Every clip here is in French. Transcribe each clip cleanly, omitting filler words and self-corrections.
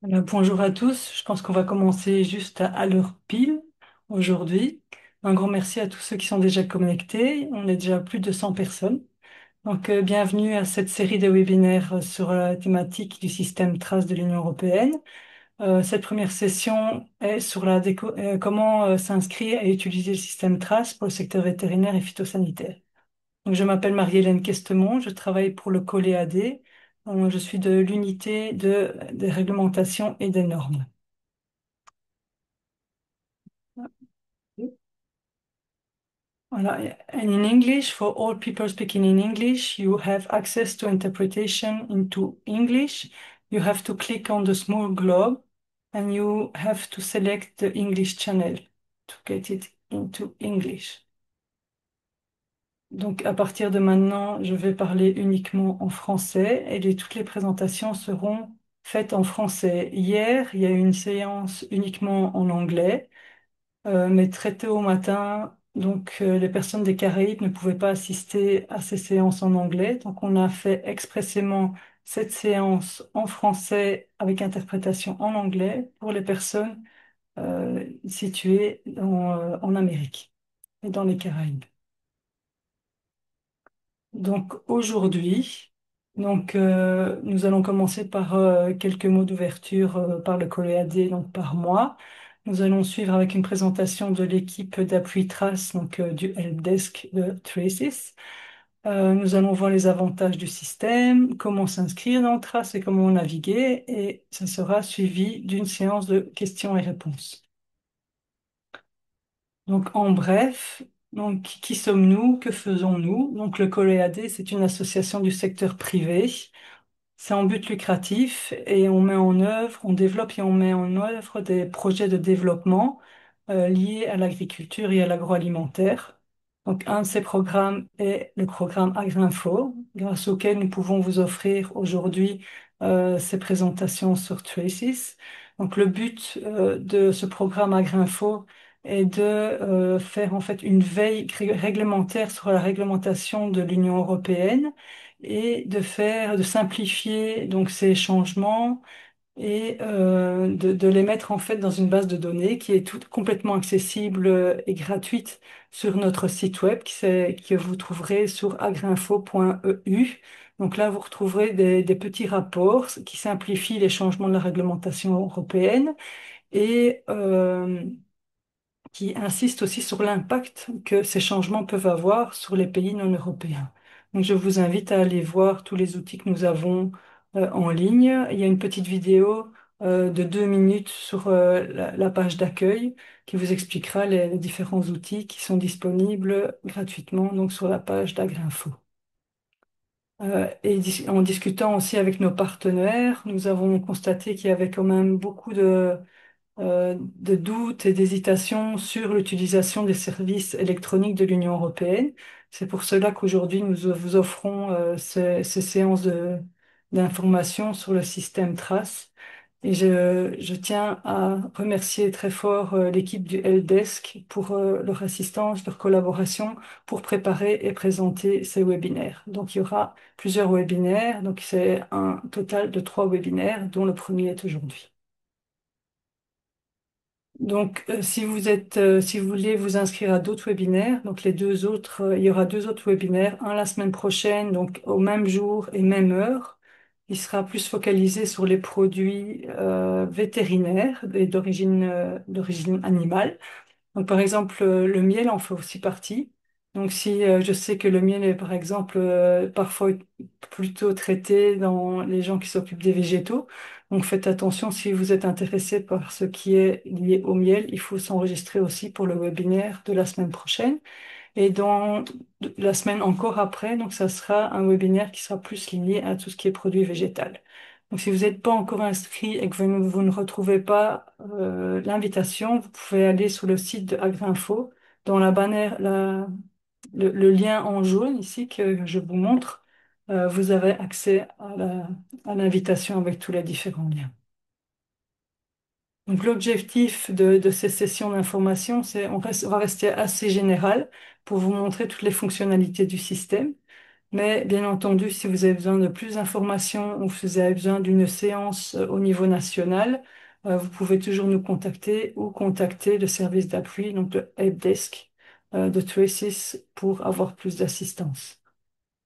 Bonjour à tous, je pense qu'on va commencer juste à l'heure pile aujourd'hui. Un grand merci à tous ceux qui sont déjà connectés. On est déjà plus de 100 personnes. Bienvenue à cette série de webinaires sur la thématique du système trace de l'Union européenne. Cette première session est sur comment s'inscrire et utiliser le système trace pour le secteur vétérinaire et phytosanitaire. Donc, je m'appelle Marie-Hélène Questemont, je travaille pour le COLEAD. Je suis de l'unité des réglementations et des normes. Voilà. And in English, for all people speaking in English, you have access to interpretation into English. You have to click on the small globe and you have to select the English channel to get it into English. Donc, à partir de maintenant, je vais parler uniquement en français et toutes les présentations seront faites en français. Hier, il y a eu une séance uniquement en anglais. Mais très tôt au matin, les personnes des Caraïbes ne pouvaient pas assister à ces séances en anglais. Donc on a fait expressément cette séance en français avec interprétation en anglais pour les personnes situées en Amérique et dans les Caraïbes. Donc aujourd'hui, nous allons commencer par quelques mots d'ouverture par le COLEAD, donc par moi. Nous allons suivre avec une présentation de l'équipe d'appui Trace, du helpdesk de Traces. Nous allons voir les avantages du système, comment s'inscrire dans Trace et comment naviguer, et ça sera suivi d'une séance de questions et réponses. Donc, en bref, qui sommes-nous? Que faisons-nous? Donc, le COLEAD, c'est une association du secteur privé. C'est en but lucratif et on développe et on met en œuvre des projets de développement liés à l'agriculture et à l'agroalimentaire. Donc, un de ces programmes est le programme Agrinfo, grâce auquel nous pouvons vous offrir aujourd'hui ces présentations sur Traces. Donc, le but de ce programme Agrinfo est de faire en fait une veille réglementaire sur la réglementation de l'Union européenne et de simplifier donc ces changements et de les mettre en fait dans une base de données qui est complètement accessible et gratuite sur notre site web que vous trouverez sur agrinfo.eu. Donc là, vous retrouverez des petits rapports qui simplifient les changements de la réglementation européenne et qui insiste aussi sur l'impact que ces changements peuvent avoir sur les pays non européens. Donc, je vous invite à aller voir tous les outils que nous avons en ligne. Il y a une petite vidéo de 2 minutes sur la page d'accueil qui vous expliquera les différents outils qui sont disponibles gratuitement donc sur la page d'Agrinfo. En discutant aussi avec nos partenaires, nous avons constaté qu'il y avait quand même beaucoup de doutes et d'hésitations sur l'utilisation des services électroniques de l'Union européenne. C'est pour cela qu'aujourd'hui, nous vous offrons ces séances d'information sur le système Trace. Et je tiens à remercier très fort l'équipe du helpdesk pour leur assistance, leur collaboration pour préparer et présenter ces webinaires. Donc, il y aura plusieurs webinaires. Donc, c'est un total de 3 webinaires, dont le premier est aujourd'hui. Si vous voulez vous inscrire à d'autres webinaires, donc les deux autres, il y aura 2 autres webinaires, un la semaine prochaine, donc au même jour et même heure. Il sera plus focalisé sur les produits vétérinaires et d'origine animale. Donc, par exemple, le miel en fait aussi partie. Donc, si je sais que le miel est, par exemple, parfois plutôt traité dans les gens qui s'occupent des végétaux. Donc, faites attention, si vous êtes intéressé par ce qui est lié au miel, il faut s'enregistrer aussi pour le webinaire de la semaine prochaine. Et dans la semaine encore après, donc ça sera un webinaire qui sera plus lié à tout ce qui est produit végétal. Donc si vous n'êtes pas encore inscrit et que vous ne retrouvez pas l'invitation, vous pouvez aller sur le site de Agrinfo, dans la bannière, le lien en jaune ici que je vous montre, vous avez accès à l'invitation avec tous les différents liens. Donc, l'objectif de ces sessions d'information, on va rester assez général pour vous montrer toutes les fonctionnalités du système. Mais bien entendu, si vous avez besoin de plus d'informations ou si vous avez besoin d'une séance au niveau national, vous pouvez toujours nous contacter ou contacter le service d'appui, donc le helpdesk de Traces pour avoir plus d'assistance.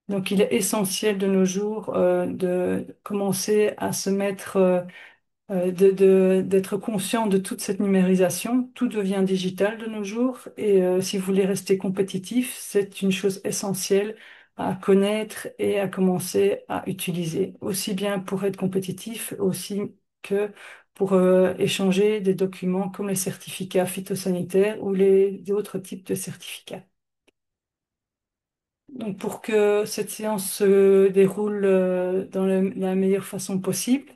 Donc, il est essentiel de nos jours de commencer à se mettre d'être conscient de toute cette numérisation. Tout devient digital de nos jours et si vous voulez rester compétitif, c'est une chose essentielle à connaître et à commencer à utiliser, aussi bien pour être compétitif, aussi que pour échanger des documents comme les certificats phytosanitaires ou les autres types de certificats. Donc, pour que cette séance se déroule dans la meilleure façon possible,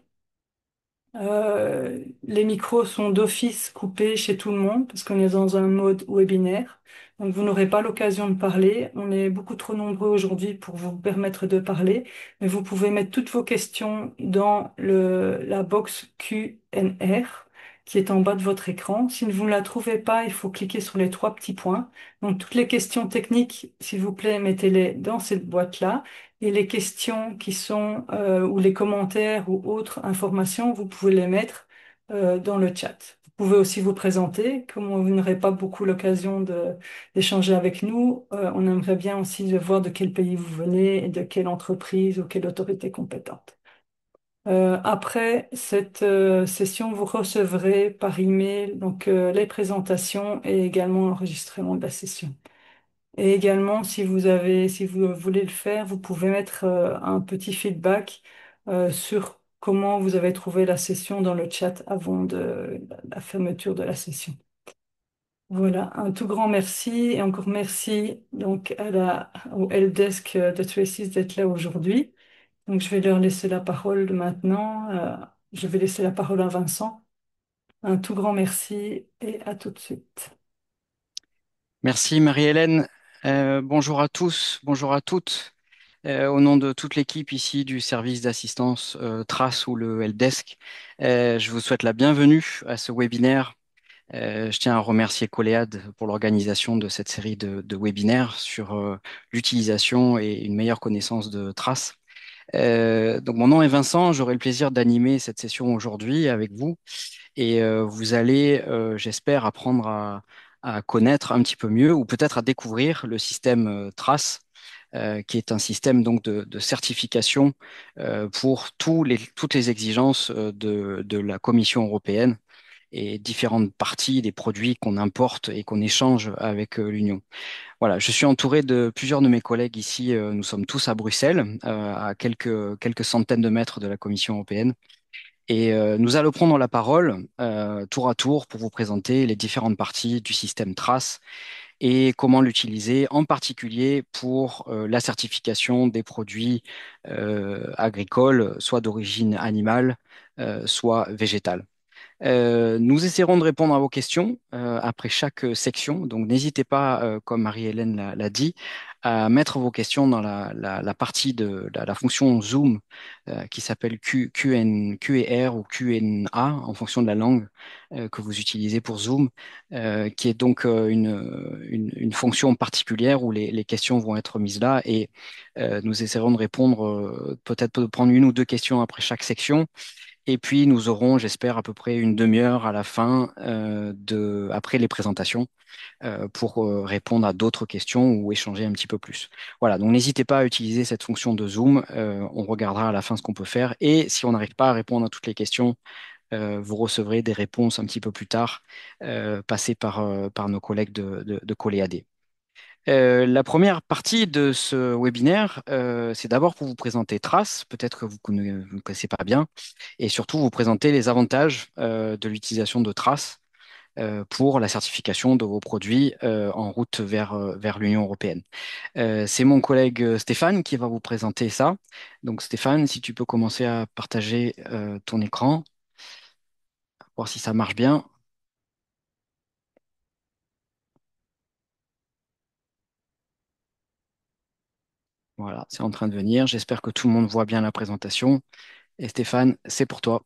les micros sont d'office coupés chez tout le monde parce qu'on est dans un mode webinaire. Donc vous n'aurez pas l'occasion de parler. On est beaucoup trop nombreux aujourd'hui pour vous permettre de parler, mais vous pouvez mettre toutes vos questions dans la box Q&R qui est en bas de votre écran. Si vous ne la trouvez pas, il faut cliquer sur les trois petits points. Donc toutes les questions techniques, s'il vous plaît, mettez-les dans cette boîte-là. Et les questions qui sont, ou les commentaires ou autres informations, vous pouvez les mettre dans le chat. Vous pouvez aussi vous présenter. Comme vous n'aurez pas beaucoup l'occasion d'échanger avec nous, on aimerait bien aussi de voir de quel pays vous venez et de quelle entreprise ou quelle autorité compétente. Après cette session, vous recevrez par email donc les présentations et également l'enregistrement de la session. Et également, si vous voulez le faire, vous pouvez mettre un petit feedback sur comment vous avez trouvé la session dans le chat avant la fermeture de la session. Voilà, un tout grand merci et encore merci donc au helpdesk de Traces d'être là aujourd'hui. Donc je vais leur laisser la parole maintenant. Je vais laisser la parole à Vincent. Un tout grand merci et à tout de suite. Merci Marie-Hélène. Bonjour à tous, bonjour à toutes. Au nom de toute l'équipe ici du service d'assistance Trace ou le Helpdesk, je vous souhaite la bienvenue à ce webinaire. Je tiens à remercier Coléade pour l'organisation de cette série de webinaires sur l'utilisation et une meilleure connaissance de Trace. Donc mon nom est Vincent, j'aurai le plaisir d'animer cette session aujourd'hui avec vous et vous allez, j'espère, apprendre à connaître un petit peu mieux ou peut-être à découvrir le système Trace, qui est un système donc de certification pour toutes les exigences de la Commission européenne et différentes parties des produits qu'on importe et qu'on échange avec l'Union. Voilà, je suis entouré de plusieurs de mes collègues ici. Nous sommes tous à Bruxelles, à quelques centaines de mètres de la Commission européenne. Et nous allons prendre la parole tour à tour pour vous présenter les différentes parties du système Trace et comment l'utiliser, en particulier pour la certification des produits agricoles, soit d'origine animale, soit végétale. Nous essaierons de répondre à vos questions après chaque section. Donc, n'hésitez pas, comme Marie-Hélène l'a dit, à mettre vos questions dans la partie de la fonction Zoom qui s'appelle QR ou QNA en fonction de la langue que vous utilisez pour Zoom, qui est donc une fonction particulière où les questions vont être mises là et nous essaierons de répondre, peut-être de prendre une ou deux questions après chaque section et puis, nous aurons, j'espère, à peu près une demi-heure à la fin après les présentations pour répondre à d'autres questions ou échanger un petit peu plus. Voilà, donc n'hésitez pas à utiliser cette fonction de Zoom. On regardera à la fin ce qu'on peut faire. Et si on n'arrive pas à répondre à toutes les questions, vous recevrez des réponses un petit peu plus tard, passées par nos collègues de Coléadé. La première partie de ce webinaire, c'est d'abord pour vous présenter Trace, peut-être que vous ne connaissez pas bien, et surtout vous présenter les avantages de l'utilisation de Trace pour la certification de vos produits en route vers l'Union européenne. C'est mon collègue Stéphane qui va vous présenter ça. Donc Stéphane, si tu peux commencer à partager ton écran, voir si ça marche bien. Voilà, c'est en train de venir. J'espère que tout le monde voit bien la présentation. Et Stéphane, c'est pour toi.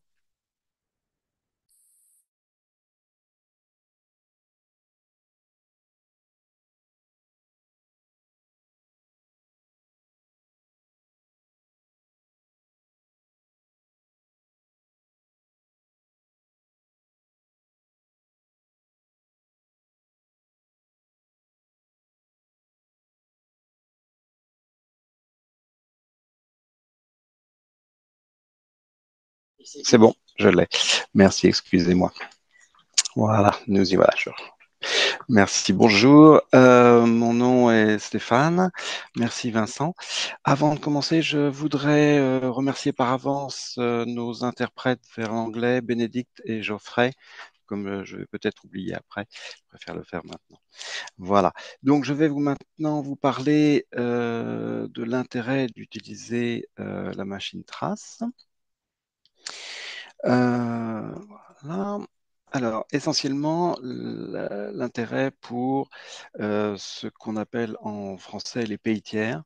C'est bon, je l'ai. Merci, excusez-moi. Voilà, nous y voilà. Merci, bonjour. Mon nom est Stéphane. Merci Vincent. Avant de commencer, je voudrais remercier par avance nos interprètes vers l'anglais, Bénédicte et Geoffrey, comme je vais peut-être oublier après. Je préfère le faire maintenant. Voilà. Donc, je vais maintenant vous parler de l'intérêt d'utiliser la machine trace. Voilà. Alors, essentiellement, l'intérêt pour ce qu'on appelle en français les pays tiers,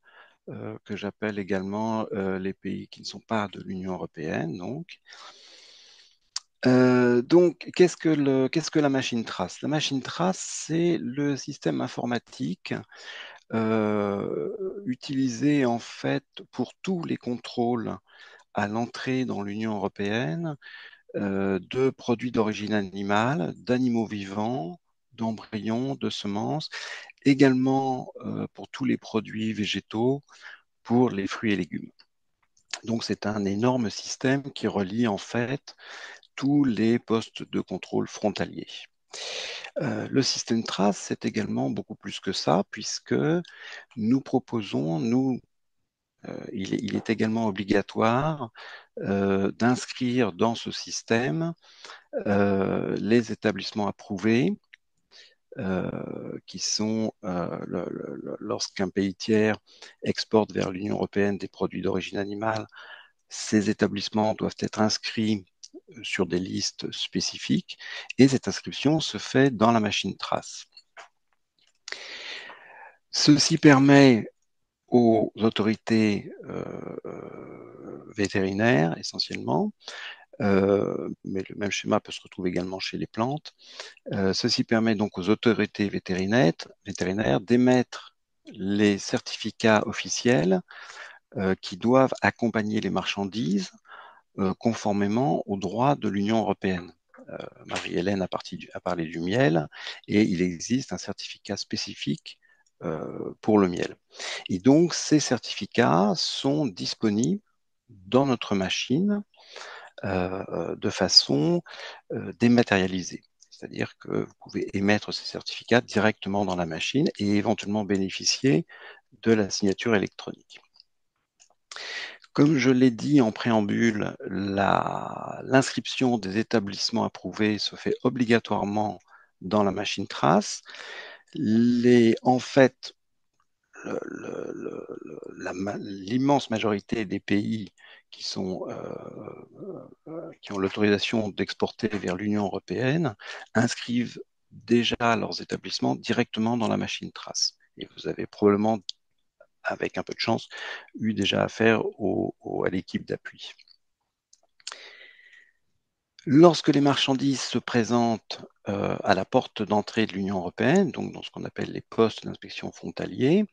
que j'appelle également les pays qui ne sont pas de l'Union européenne. Donc, qu'est-ce que la machine trace? La machine trace, c'est le système informatique utilisé en fait pour tous les contrôles à l'entrée dans l'Union européenne de produits d'origine animale, d'animaux vivants, d'embryons, de semences, également pour tous les produits végétaux, pour les fruits et légumes. Donc c'est un énorme système qui relie en fait tous les postes de contrôle frontaliers. Le système trace, c'est également beaucoup plus que ça, puisque nous proposons, il est également obligatoire d'inscrire dans ce système les établissements approuvés, qui sont, lorsqu'un pays tiers exporte vers l'Union européenne des produits d'origine animale, ces établissements doivent être inscrits sur des listes spécifiques et cette inscription se fait dans la machine trace. Ceci permet aux autorités vétérinaires essentiellement, mais le même schéma peut se retrouver également chez les plantes. Ceci permet donc aux autorités vétérinaires d'émettre les certificats officiels qui doivent accompagner les marchandises conformément aux droits de l'Union européenne. Marie-Hélène a parlé du miel et il existe un certificat spécifique pour le miel. Et donc, ces certificats sont disponibles dans notre machine de façon dématérialisée. C'est-à-dire que vous pouvez émettre ces certificats directement dans la machine et éventuellement bénéficier de la signature électronique. Comme je l'ai dit en préambule, l'inscription des établissements approuvés se fait obligatoirement dans la machine trace. En fait, l'immense majorité des pays qui ont l'autorisation d'exporter vers l'Union européenne inscrivent déjà leurs établissements directement dans la machine trace. Et vous avez probablement, avec un peu de chance, eu déjà affaire à l'équipe d'appui. Lorsque les marchandises se présentent à la porte d'entrée de l'Union européenne, donc dans ce qu'on appelle les postes d'inspection frontaliers,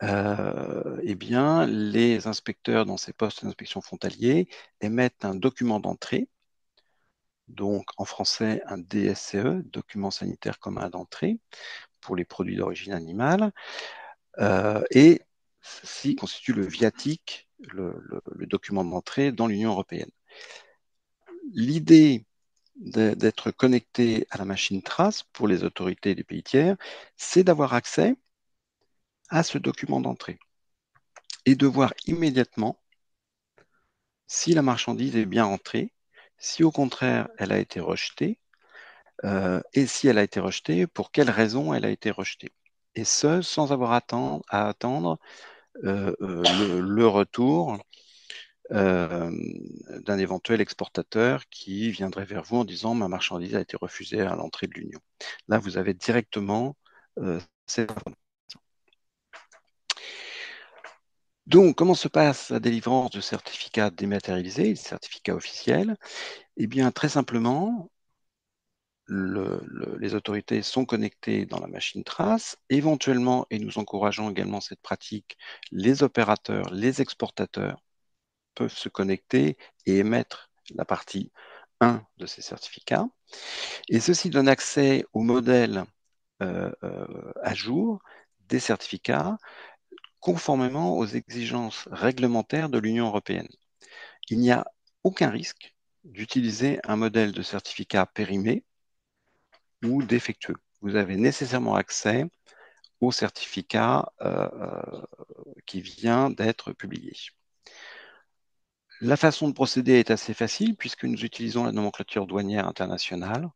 eh bien, les inspecteurs dans ces postes d'inspection frontaliers émettent un document d'entrée, donc en français un DSCE, document sanitaire commun d'entrée, pour les produits d'origine animale, et ceci constitue le viatique, le document d'entrée dans l'Union européenne. L'idée d'être connecté à la machine trace pour les autorités des pays tiers, c'est d'avoir accès à ce document d'entrée et de voir immédiatement si la marchandise est bien entrée, si au contraire elle a été rejetée, et si elle a été rejetée, pour quelles raisons elle a été rejetée. Et ce, sans avoir à attendre le retour euh, d'un éventuel exportateur qui viendrait vers vous en disant ma marchandise a été refusée à l'entrée de l'Union. Là, vous avez directement cette information. Donc, comment se passe la délivrance de certificats dématérialisés, certificats officiels? Eh bien, très simplement, les autorités sont connectées dans la machine trace. Éventuellement, et nous encourageons également cette pratique, les opérateurs, les exportateurs peuvent se connecter et émettre la partie 1 de ces certificats. Et ceci donne accès au modèle à jour des certificats conformément aux exigences réglementaires de l'Union européenne. Il n'y a aucun risque d'utiliser un modèle de certificat périmé ou défectueux. Vous avez nécessairement accès au certificat qui vient d'être publié. La façon de procéder est assez facile puisque nous utilisons la nomenclature douanière internationale.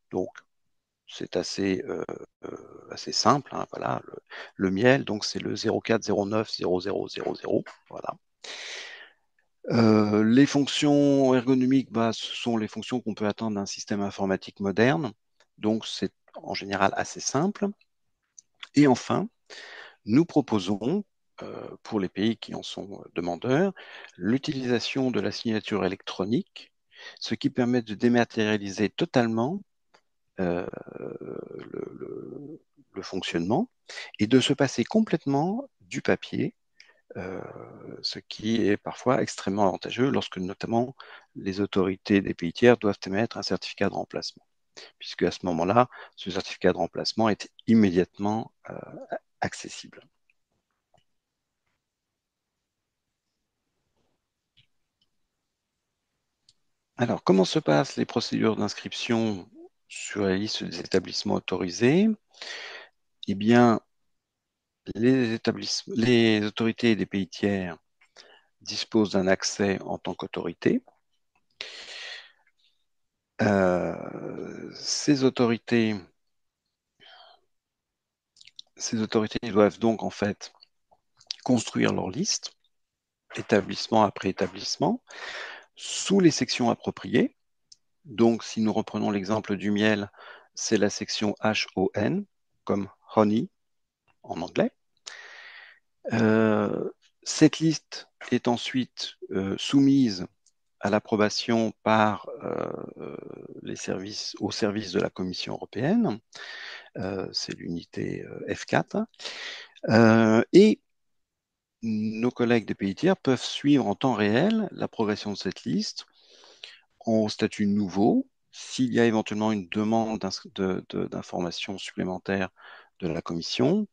Donc, c'est assez simple. Hein, voilà. Le miel, donc c'est le 04090000. Voilà. Les fonctions ergonomiques, bah, ce sont les fonctions qu'on peut attendre d'un système informatique moderne. Donc, c'est en général assez simple. Et enfin, nous proposons, pour les pays qui en sont demandeurs, l'utilisation de la signature électronique, ce qui permet de dématérialiser totalement euh, le fonctionnement et de se passer complètement du papier, euh, ce qui est parfois extrêmement avantageux lorsque notamment les autorités des pays tiers doivent émettre un certificat de remplacement, puisque à ce moment-là, ce certificat de remplacement est immédiatement accessible. Alors, comment se passent les procédures d'inscription sur la liste des établissements autorisés? Eh bien, les autorités des pays tiers disposent d'un accès en tant qu'autorité. Ces autorités doivent donc en fait construire leur liste, établissement après établissement, sous les sections appropriées. Donc, si nous reprenons l'exemple du miel, c'est la section HON, comme honey en anglais. Cette liste est ensuite soumise à l'approbation par au service de la Commission européenne. C'est l'unité F4. Et nos collègues des pays tiers peuvent suivre en temps réel la progression de cette liste en statut nouveau, s'il y a éventuellement une demande d'informations supplémentaires de la Commission,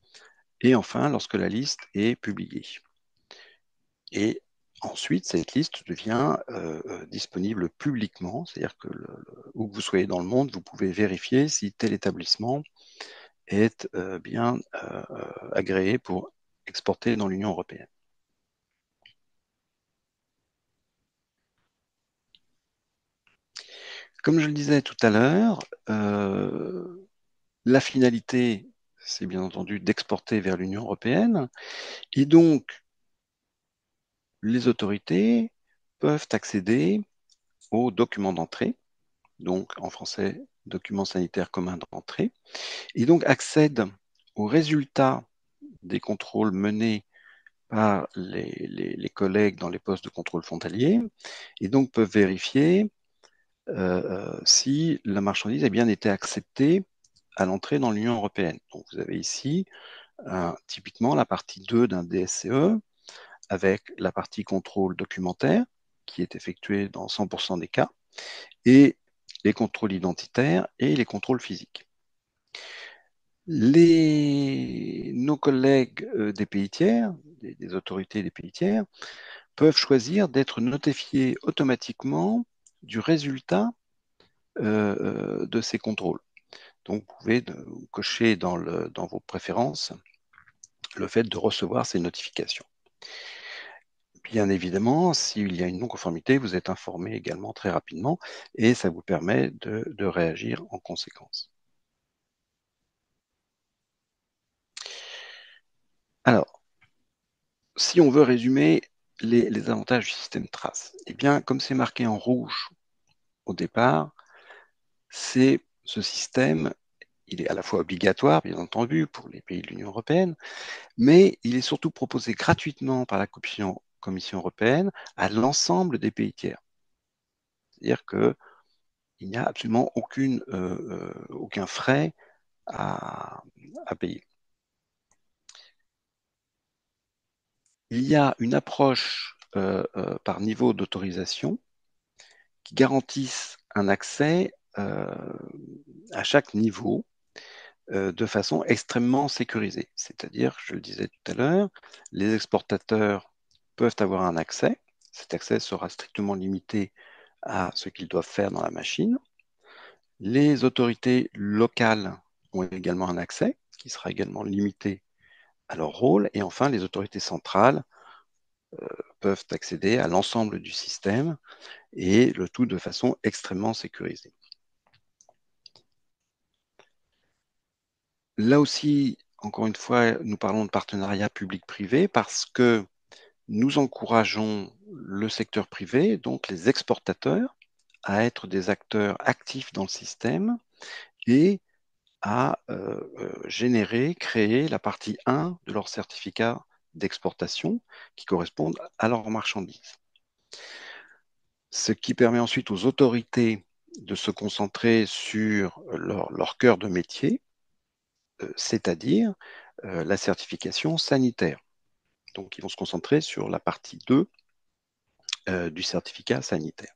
et enfin lorsque la liste est publiée. Et ensuite, cette liste devient disponible publiquement, c'est-à-dire que où que vous soyez dans le monde, vous pouvez vérifier si tel établissement est bien agréé pour exporter dans l'Union européenne. Comme je le disais tout à l'heure, la finalité, c'est bien entendu d'exporter vers l'Union européenne. Et donc, les autorités peuvent accéder aux documents d'entrée, donc en français, documents sanitaires communs d'entrée, et donc accèdent aux résultats des contrôles menés par les collègues dans les postes de contrôle frontalier, et donc peuvent vérifier si la marchandise a bien été acceptée à l'entrée dans l'Union européenne. Donc vous avez ici typiquement la partie 2 d'un DSCE avec la partie contrôle documentaire qui est effectuée dans 100% des cas et les contrôles identitaires et les contrôles physiques. Nos collègues des pays tiers, des autorités des pays tiers, peuvent choisir d'être notifiés automatiquement du résultat de ces contrôles. Donc, vous pouvez cocher dans vos préférences le fait de recevoir ces notifications. Bien évidemment, s'il y a une non-conformité, vous êtes informé également très rapidement et ça vous permet de réagir en conséquence. Alors, si on veut résumer les avantages du système Trace, eh bien, comme c'est marqué en rouge au départ, ce système, il est à la fois obligatoire, bien entendu, pour les pays de l'Union européenne, mais il est surtout proposé gratuitement par la Commission européenne à l'ensemble des pays tiers. C'est-à-dire qu'il n'y a absolument aucun frais à payer. Il y a une approche par niveau d'autorisation qui garantissent un accès à chaque niveau de façon extrêmement sécurisée. C'est-à-dire, je le disais tout à l'heure, les exportateurs peuvent avoir un accès. Cet accès sera strictement limité à ce qu'ils doivent faire dans la machine. Les autorités locales ont également un accès qui sera également limité à leur rôle. Et enfin, les autorités centrales peuvent accéder à l'ensemble du système et le tout de façon extrêmement sécurisée. Là aussi, encore une fois, nous parlons de partenariat public-privé parce que nous encourageons le secteur privé, donc les exportateurs, à être des acteurs actifs dans le système et à générer, créer la partie 1 de leur certificat d'exportation qui correspondent à leurs marchandises. Ce qui permet ensuite aux autorités de se concentrer sur leur cœur de métier, c'est-à-dire la certification sanitaire. Donc, ils vont se concentrer sur la partie 2 du certificat sanitaire.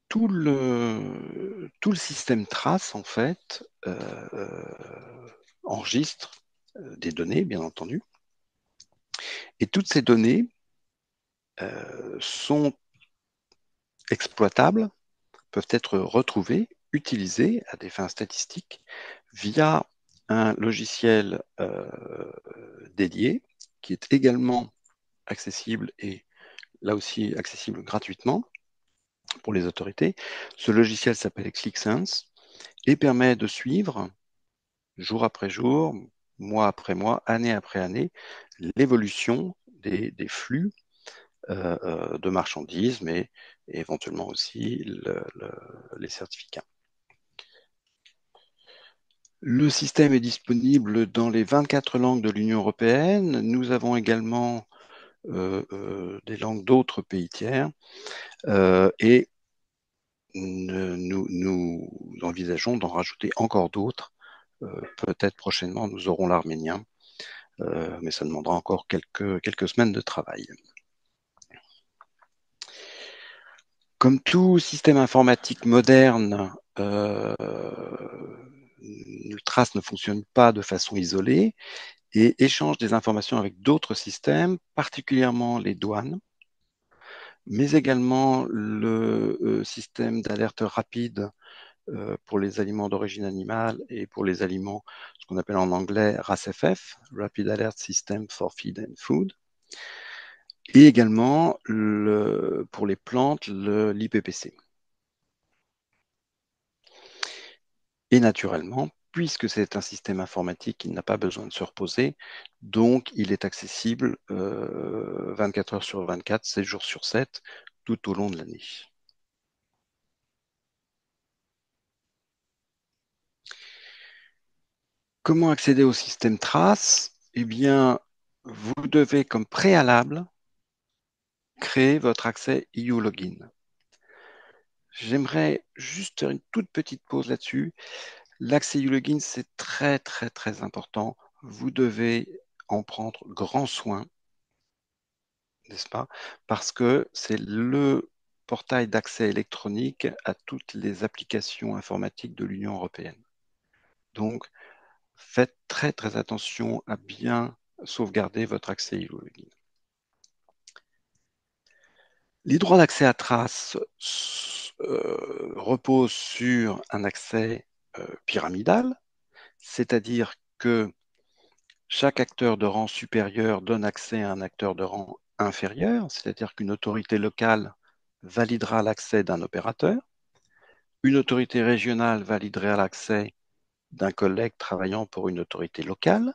Tout le système trace, en fait, enregistre des données, bien entendu. Et toutes ces données sont exploitables, peuvent être retrouvées, utilisées à des fins statistiques via un logiciel dédié qui est également accessible et là aussi accessible gratuitement pour les autorités. Ce logiciel s'appelle XLickSense et permet de suivre jour après jour, mois après mois, année après année, l'évolution des flux de marchandises, mais éventuellement aussi les certificats. Le système est disponible dans les 24 langues de l'Union européenne. Nous avons également des langues d'autres pays tiers et nous envisageons d'en rajouter encore d'autres. Peut-être prochainement, nous aurons l'arménien, mais ça demandera encore quelques semaines de travail. Comme tout système informatique moderne, le trace ne fonctionne pas de façon isolée et échange des informations avec d'autres systèmes, particulièrement les douanes, mais également le système d'alerte rapide pour les aliments d'origine animale et pour les aliments, ce qu'on appelle en anglais RASFF, Rapid Alert System for Feed and Food, et également pour les plantes, l'IPPC. Et naturellement, puisque c'est un système informatique, il n'a pas besoin de se reposer, donc il est accessible 24 heures sur 24, 7 jours sur 7, tout au long de l'année. Comment accéder au système trace? Eh bien, vous devez comme préalable créer votre accès EU Login. J'aimerais juste faire une toute petite pause là-dessus. L'accès EU Login, c'est très, très, très important. Vous devez en prendre grand soin, n'est-ce pas? Parce que c'est le portail d'accès électronique à toutes les applications informatiques de l'Union européenne. Donc, faites très, très attention à bien sauvegarder votre accès EU Login. Les droits d'accès à trace reposent sur un accès pyramidal, c'est-à-dire que chaque acteur de rang supérieur donne accès à un acteur de rang inférieur, c'est-à-dire qu'une autorité locale validera l'accès d'un opérateur, une autorité régionale validera l'accès d'un collègue travaillant pour une autorité locale,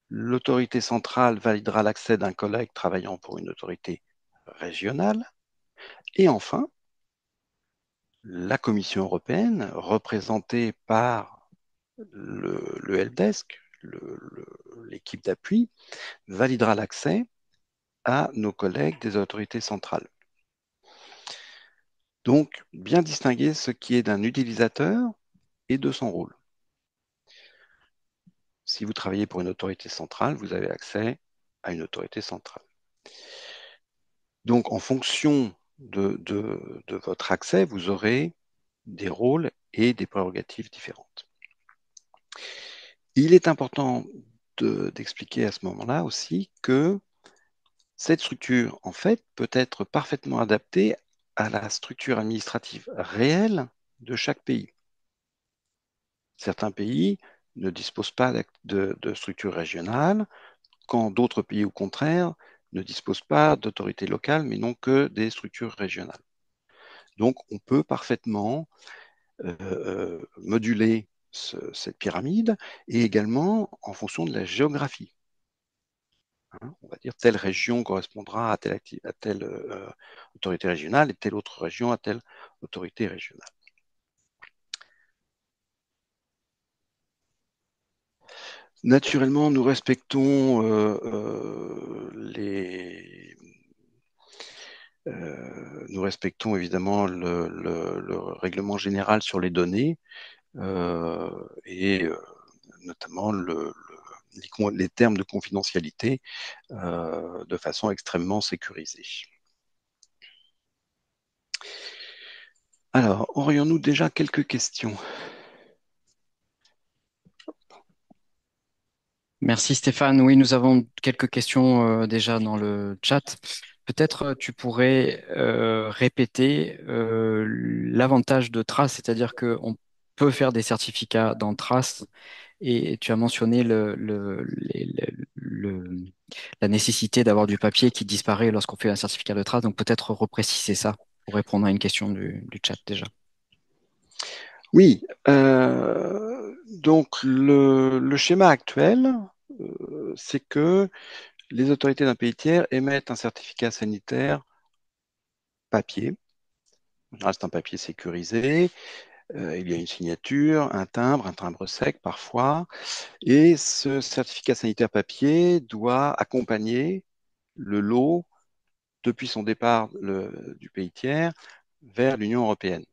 l'autorité centrale validera l'accès d'un collègue travaillant pour une autorité régionale, et enfin, la Commission européenne, représentée par le helpdesk, l'équipe d'appui, validera l'accès à nos collègues des autorités centrales. Donc, bien distinguer ce qui est d'un utilisateur et de son rôle. Si vous travaillez pour une autorité centrale, vous avez accès à une autorité centrale. Donc, en fonction de votre accès, vous aurez des rôles et des prérogatives différentes. Il est important d'expliquer à ce moment-là aussi que Cette structure, en fait, peut être parfaitement adaptée à la structure administrative réelle de chaque pays. Certains pays ne disposent pas de structure régionale, quand d'autres pays, au contraire, ne disposent pas d'autorités locales, mais n'ont que des structures régionales. Donc, on peut parfaitement moduler cette pyramide et également en fonction de la géographie. Hein, on va dire telle région correspondra à telle autorité régionale et telle autre région à telle autorité régionale. Naturellement, nous respectons nous respectons évidemment le règlement général sur les données et notamment les termes de confidentialité de façon extrêmement sécurisée. Alors, aurions-nous déjà quelques questions? Merci Stéphane. Oui, nous avons quelques questions déjà dans le chat. Peut-être tu pourrais répéter l'avantage de Trace, c'est-à-dire qu'on peut faire des certificats dans Trace et tu as mentionné la nécessité d'avoir du papier qui disparaît lorsqu'on fait un certificat de Trace. Donc peut-être repréciser ça pour répondre à une question du chat déjà. Oui, donc le schéma actuel, c'est que les autorités d'un pays tiers émettent un certificat sanitaire papier. En général, c'est un papier sécurisé. Il y a une signature, un timbre sec parfois. Et ce certificat sanitaire papier doit accompagner le lot depuis son départ du pays tiers vers l'Union européenne.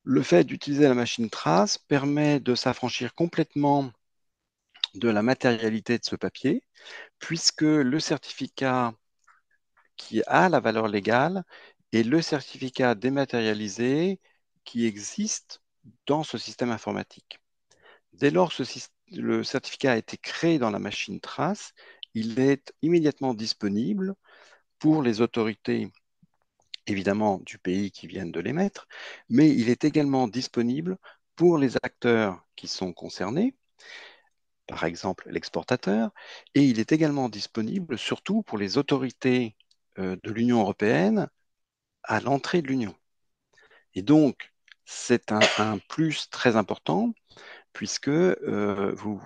Le fait d'utiliser la machine trace permet de s'affranchir complètement de la matérialité de ce papier, puisque le certificat qui a la valeur légale est le certificat dématérialisé qui existe dans ce système informatique. Dès lors que le certificat a été créé dans la machine trace, il est immédiatement disponible pour les autorités, évidemment, du pays qui viennent de l'émettre, mais il est également disponible pour les acteurs qui sont concernés, par exemple l'exportateur, et il est également disponible surtout pour les autorités de l'Union européenne à l'entrée de l'Union. Et donc, c'est un plus très important puisque vous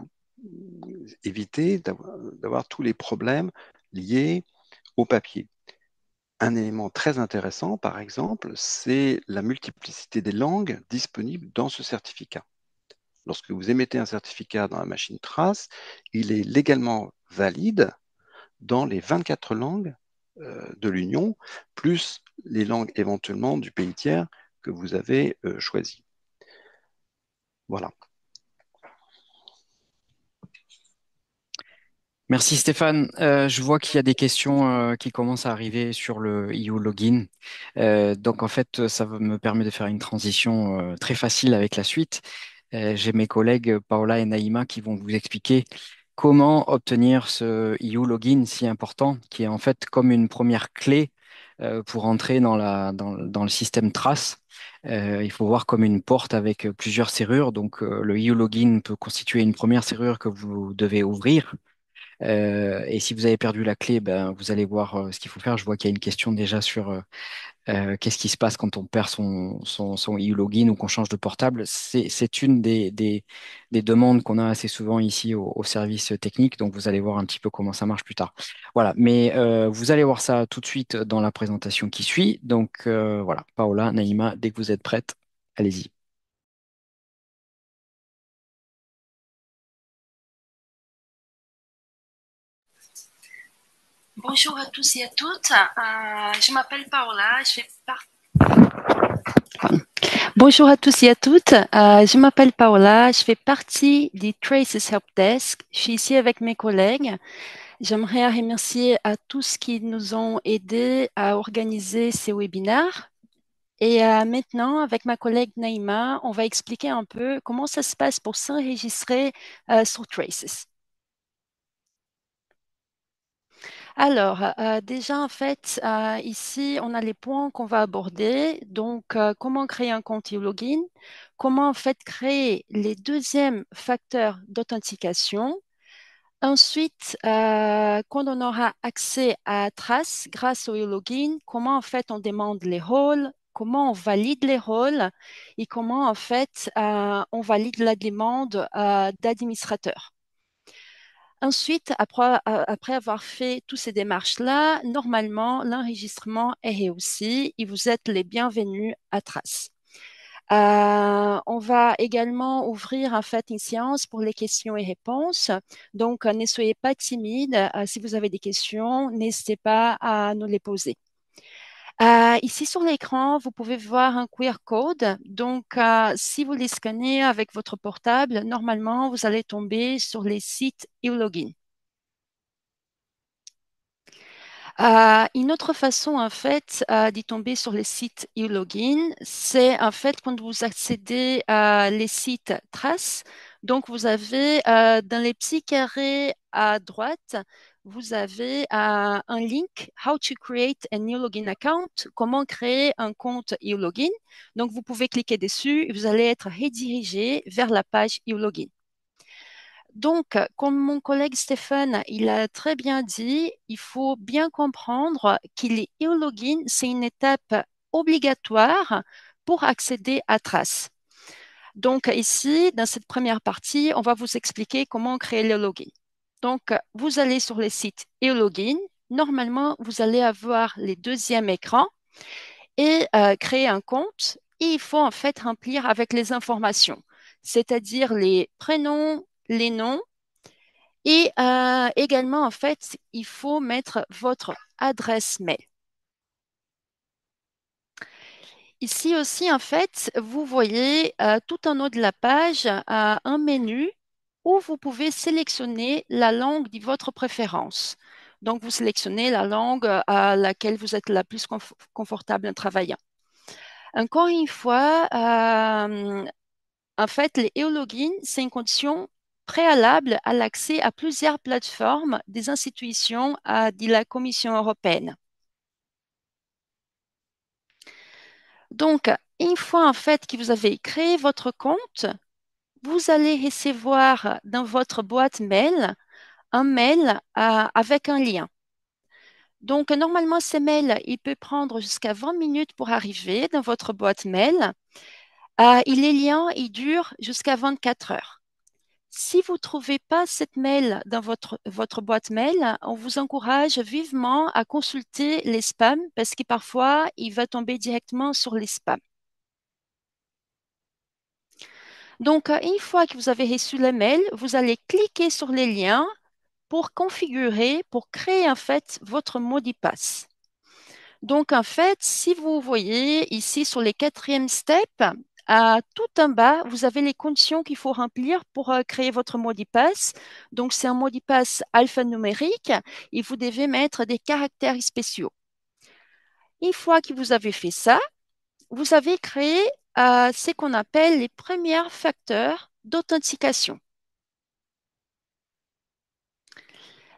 évitez d'avoir tous les problèmes liés au papier. Un élément très intéressant, par exemple, c'est la multiplicité des langues disponibles dans ce certificat. Lorsque vous émettez un certificat dans la machine trace, il est légalement valide dans les 24 langues de l'Union, plus les langues éventuellement du pays tiers que vous avez choisi. Voilà. Merci Stéphane. Je vois qu'il y a des questions qui commencent à arriver sur le EU Login. Donc en fait, ça me permet de faire une transition très facile avec la suite. J'ai mes collègues Paola et Naïma qui vont vous expliquer comment obtenir ce EU Login si important, qui est en fait comme une première clé pour entrer dans le système Trace. Il faut voir comme une porte avec plusieurs serrures. Donc le EU Login peut constituer une première serrure que vous devez ouvrir. Et si vous avez perdu la clé, ben, vous allez voir ce qu'il faut faire. Je vois qu'il y a une question déjà sur qu'est-ce qui se passe quand on perd son e-login ou qu'on change de portable. C'est une des demandes qu'on a assez souvent ici au service technique. Donc, vous allez voir un petit peu comment ça marche plus tard. Voilà. Mais vous allez voir ça tout de suite dans la présentation qui suit. Donc, voilà. Paola, Naïma, dès que vous êtes prêtes, allez-y. Bonjour à tous et à toutes. Je m'appelle Paola. Bonjour à tous et à toutes. Je m'appelle Paola. Je fais partie du Traces Help Desk. Je suis ici avec mes collègues. J'aimerais remercier à tous qui nous ont aidés à organiser ces webinaires. Et maintenant, avec ma collègue Naïma, on va expliquer un peu comment ça se passe pour s'enregistrer sur Traces. Alors, déjà, en fait, ici, on a les points qu'on va aborder. Donc, comment créer un compte e-login, comment, en fait, créer les deuxièmes facteurs d'authentification. Ensuite, quand on aura accès à Trace grâce au e-login, comment, en fait, on demande les rôles, comment on valide les rôles et comment, en fait, on valide la demande d'administrateur. Ensuite, après avoir fait toutes ces démarches-là, normalement, l'enregistrement est réussi et vous êtes les bienvenus à Trace. On va également ouvrir en fait une séance pour les questions et réponses. Donc, ne soyez pas timide. Si vous avez des questions, n'hésitez pas à nous les poser. Ici sur l'écran, vous pouvez voir un QR code. Donc, si vous les scannez avec votre portable, normalement, vous allez tomber sur les sites e-login. Une autre façon, en fait, d'y tomber sur les sites e-login, c'est en fait quand vous accédez à les sites Trace. Donc, vous avez dans les petits carrés à droite, vous avez un link How to create an e-login account, comment créer un compte e-login. Donc, vous pouvez cliquer dessus et vous allez être redirigé vers la page e-login. Donc, comme mon collègue Stéphane, il a très bien dit, il faut bien comprendre qu'il est e-login, c'est une étape obligatoire pour accéder à Trace. Donc, ici, dans cette première partie, on va vous expliquer comment créer le login. Donc, vous allez sur le site e-login. Normalement, vous allez avoir les deuxièmes écrans et créer un compte. Et il faut en fait remplir avec les informations, c'est-à-dire les prénoms, les noms et également, en fait, il faut mettre votre adresse mail. Ici aussi, en fait, vous voyez tout en haut de la page un menu où vous pouvez sélectionner la langue de votre préférence. Donc, vous sélectionnez la langue à laquelle vous êtes la plus confortable en travaillant. Encore une fois, en fait, les e-logins, c'est une condition préalable à l'accès à plusieurs plateformes des institutions de la Commission européenne. Donc, une fois en fait que vous avez créé votre compte, vous allez recevoir dans votre boîte mail un mail avec un lien. Donc, normalement, ce mail, il peut prendre jusqu'à 20 minutes pour arriver dans votre boîte mail. Et les liens, ils durent jusqu'à 24 heures. Si vous ne trouvez pas cette mail dans votre boîte mail, on vous encourage vivement à consulter les spams parce que parfois, il va tomber directement sur les spams. Donc, une fois que vous avez reçu le mail, vous allez cliquer sur les liens pour configurer, pour créer en fait votre mot de passe. Donc, en fait, si vous voyez ici sur les quatrièmes steps, tout en bas, vous avez les conditions qu'il faut remplir pour créer votre mot de passe. Donc, c'est un mot de passe alphanumérique et vous devez mettre des caractères spéciaux. Une fois que vous avez fait ça, vous avez créé ce qu'on appelle les premiers facteurs d'authentification.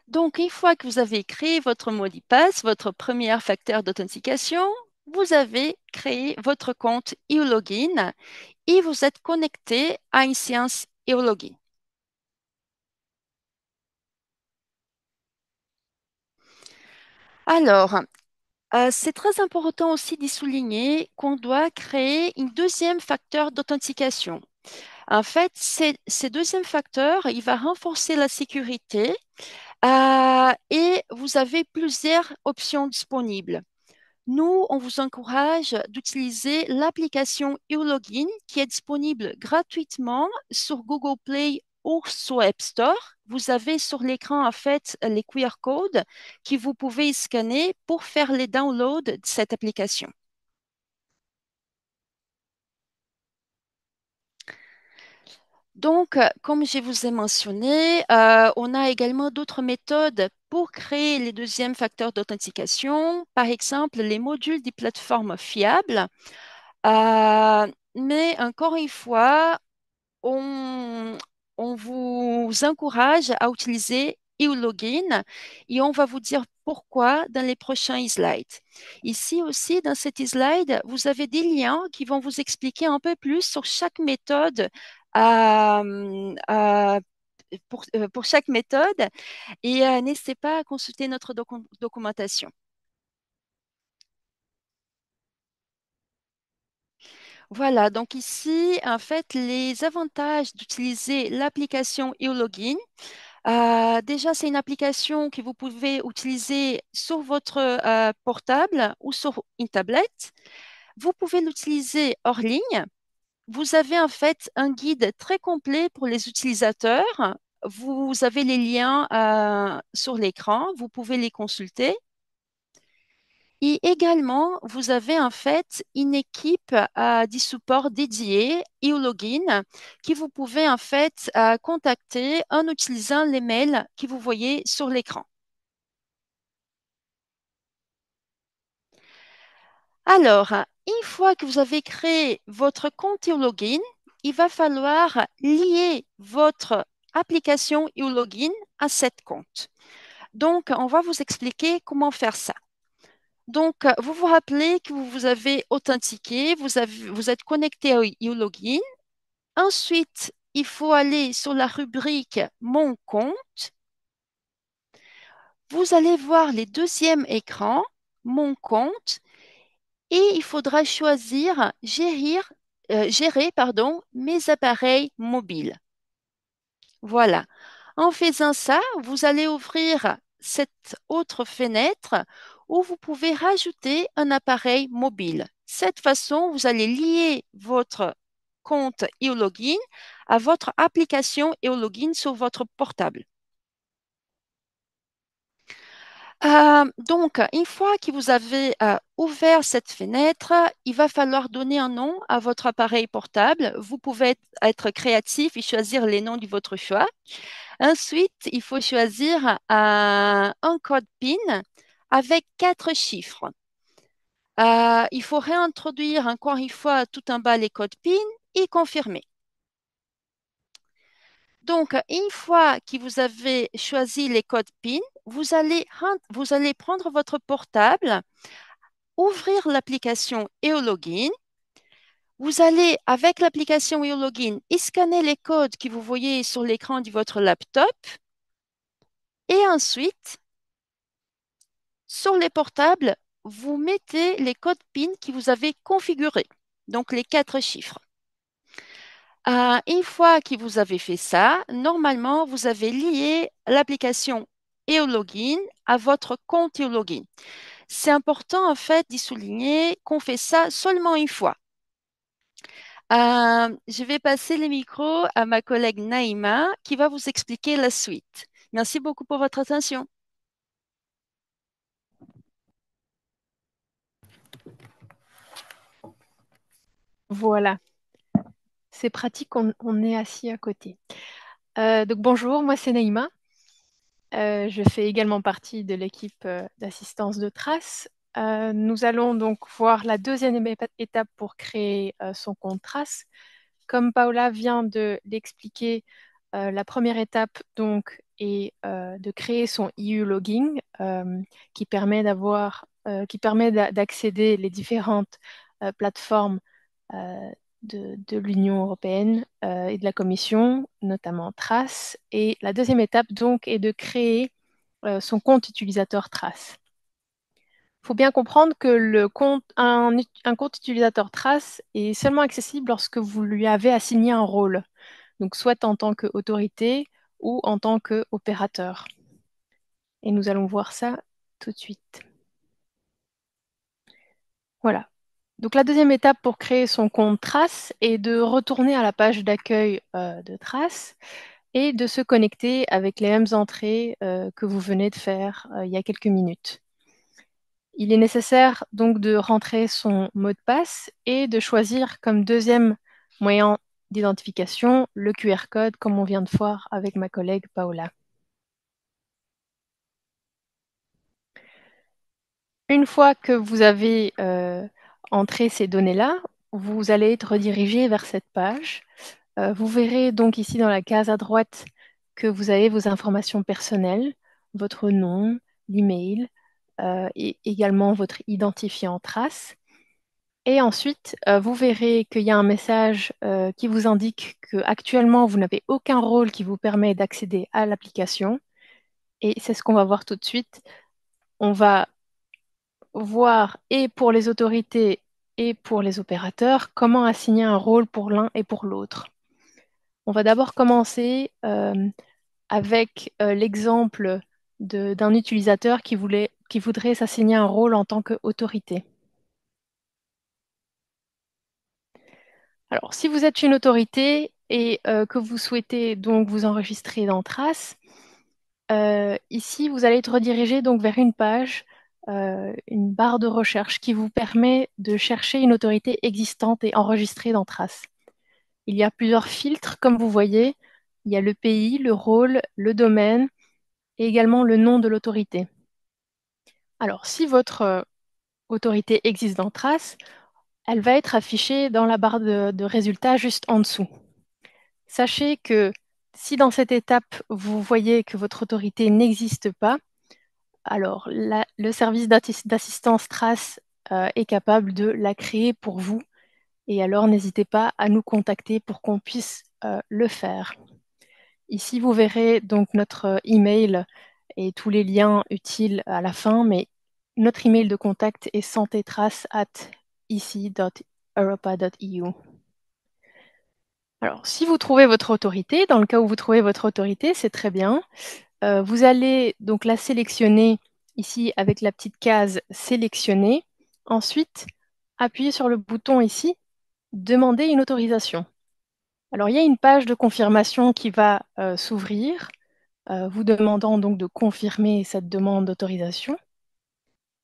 Donc, une fois que vous avez créé votre mot de passe, votre premier facteur d'authentification, vous avez créé votre compte e-login et vous êtes connecté à une séance e-login. Alors, c'est très important aussi de souligner qu'on doit créer un deuxième facteur d'authentification. En fait, ce deuxième facteur, il va renforcer la sécurité et vous avez plusieurs options disponibles. Nous, on vous encourage d'utiliser l'application e-login qui est disponible gratuitement sur Google Play ou sur App Store. Vous avez sur l'écran en fait les QR codes que vous pouvez scanner pour faire les downloads de cette application. Donc, comme je vous ai mentionné, on a également d'autres méthodes pour créer les deuxièmes facteurs d'authentification, par exemple les modules des plateformes fiables. Mais encore une fois, on vous encourage à utiliser e-login et on va vous dire pourquoi dans les prochains slides. Ici aussi, dans cette slide, vous avez des liens qui vont vous expliquer un peu plus sur chaque méthode à pour chaque méthode et n'hésitez pas à consulter notre documentation. Voilà, donc ici, en fait, les avantages d'utiliser l'application eLogin. Déjà, c'est une application que vous pouvez utiliser sur votre portable ou sur une tablette. Vous pouvez l'utiliser hors ligne. Vous avez en fait un guide très complet pour les utilisateurs. Vous avez les liens sur l'écran, vous pouvez les consulter. Et également, vous avez en fait une équipe du support dédié eLogin qui vous pouvez en fait contacter en utilisant les mails que vous voyez sur l'écran. Alors, une fois que vous avez créé votre compte eLogin, il va falloir lier votre application eLogin à cet compte. Donc, on va vous expliquer comment faire ça. Donc, vous vous rappelez que vous vous avez authentifié, vous êtes connecté à eLogin. Ensuite, il faut aller sur la rubrique Mon compte. Vous allez voir les deuxièmes écrans, Mon compte, et il faudra choisir gérer, pardon, mes appareils mobiles. Voilà. En faisant ça, vous allez ouvrir cette autre fenêtre où vous pouvez rajouter un appareil mobile. Cette façon, vous allez lier votre compte eLogin à votre application eLogin sur votre portable. Donc, une fois que vous avez ouvert cette fenêtre, il va falloir donner un nom à votre appareil portable. Vous pouvez être créatif et choisir les noms de votre choix. Ensuite, il faut choisir un code PIN avec 4 chiffres. Il faut réintroduire encore une fois tout en bas les codes PIN et confirmer. Donc, une fois que vous avez choisi les codes PIN, vous allez prendre votre portable, ouvrir l'application eLogin. Vous allez, avec l'application eLogin, scanner les codes que vous voyez sur l'écran de votre laptop. Et ensuite, sur les portables, vous mettez les codes PIN que vous avez configurés, donc les 4 chiffres. Une fois que vous avez fait ça, normalement, vous avez lié l'application eLogin à votre compte eLogin. C'est important, en fait, d'y souligner qu'on fait ça seulement une fois. Je vais passer le micro à ma collègue Naïma qui va vous expliquer la suite. Merci beaucoup pour votre attention. Voilà, c'est pratique, on est assis à côté. Donc bonjour, moi c'est Naïma. Je fais également partie de l'équipe d'assistance de Trace. Nous allons donc voir la deuxième étape pour créer son compte Trace. Comme Paola vient de l'expliquer, la première étape donc est de créer son EU login qui permet d'accéder les différentes plateformes euh, de l'Union européenne et de la Commission, notamment Trace. Et la deuxième étape donc est de créer son compte utilisateur Trace. Il faut bien comprendre que un compte utilisateur Trace est seulement accessible lorsque vous lui avez assigné un rôle, donc soit en tant qu'autorité ou en tant qu'opérateur. Et nous allons voir ça tout de suite. Voilà. Donc la deuxième étape pour créer son compte Trace est de retourner à la page d'accueil de Trace et de se connecter avec les mêmes entrées que vous venez de faire il y a quelques minutes. Il est nécessaire donc de rentrer son mot de passe et de choisir comme deuxième moyen d'identification le QR code comme on vient de voir avec ma collègue Paola. Une fois que vous avez entré ces données-là, vous allez être redirigé vers cette page. Vous verrez donc ici dans la case à droite que vous avez vos informations personnelles, votre nom, l'email, et également votre identifiant trace. Et ensuite, vous verrez qu'il y a un message qui vous indique qu'actuellement, vous n'avez aucun rôle qui vous permet d'accéder à l'application. Et c'est ce qu'on va voir tout de suite. On va voir, et pour les autorités et pour les opérateurs, comment assigner un rôle pour l'un et pour l'autre. On va d'abord commencer avec l'exemple d'un utilisateur qui voudrait s'assigner un rôle en tant qu'autorité. Alors, si vous êtes une autorité et que vous souhaitez donc vous enregistrer dans Trace, ici, vous allez être redirigé donc vers une page, une barre de recherche qui vous permet de chercher une autorité existante et enregistrée dans Trace. Il y a plusieurs filtres, comme vous voyez. Il y a le pays, le rôle, le domaine et également le nom de l'autorité. Alors, si votre autorité existe dans Trace, elle va être affichée dans la barre de résultats juste en dessous. Sachez que si dans cette étape, vous voyez que votre autorité n'existe pas, alors le service d'assistance Trace est capable de la créer pour vous. Et alors, n'hésitez pas à nous contacter pour qu'on puisse le faire. Ici, vous verrez donc notre email et tous les liens utiles à la fin, mais notre email de contact est santétrace@ec.europa.eu. Alors, si vous trouvez votre autorité, dans le cas où vous trouvez votre autorité, c'est très bien. Vous allez donc la sélectionner ici avec la petite case sélectionner. Ensuite, appuyez sur le bouton ici, demander une autorisation. Alors, il y a une page de confirmation qui va s'ouvrir, vous demandant donc de confirmer cette demande d'autorisation.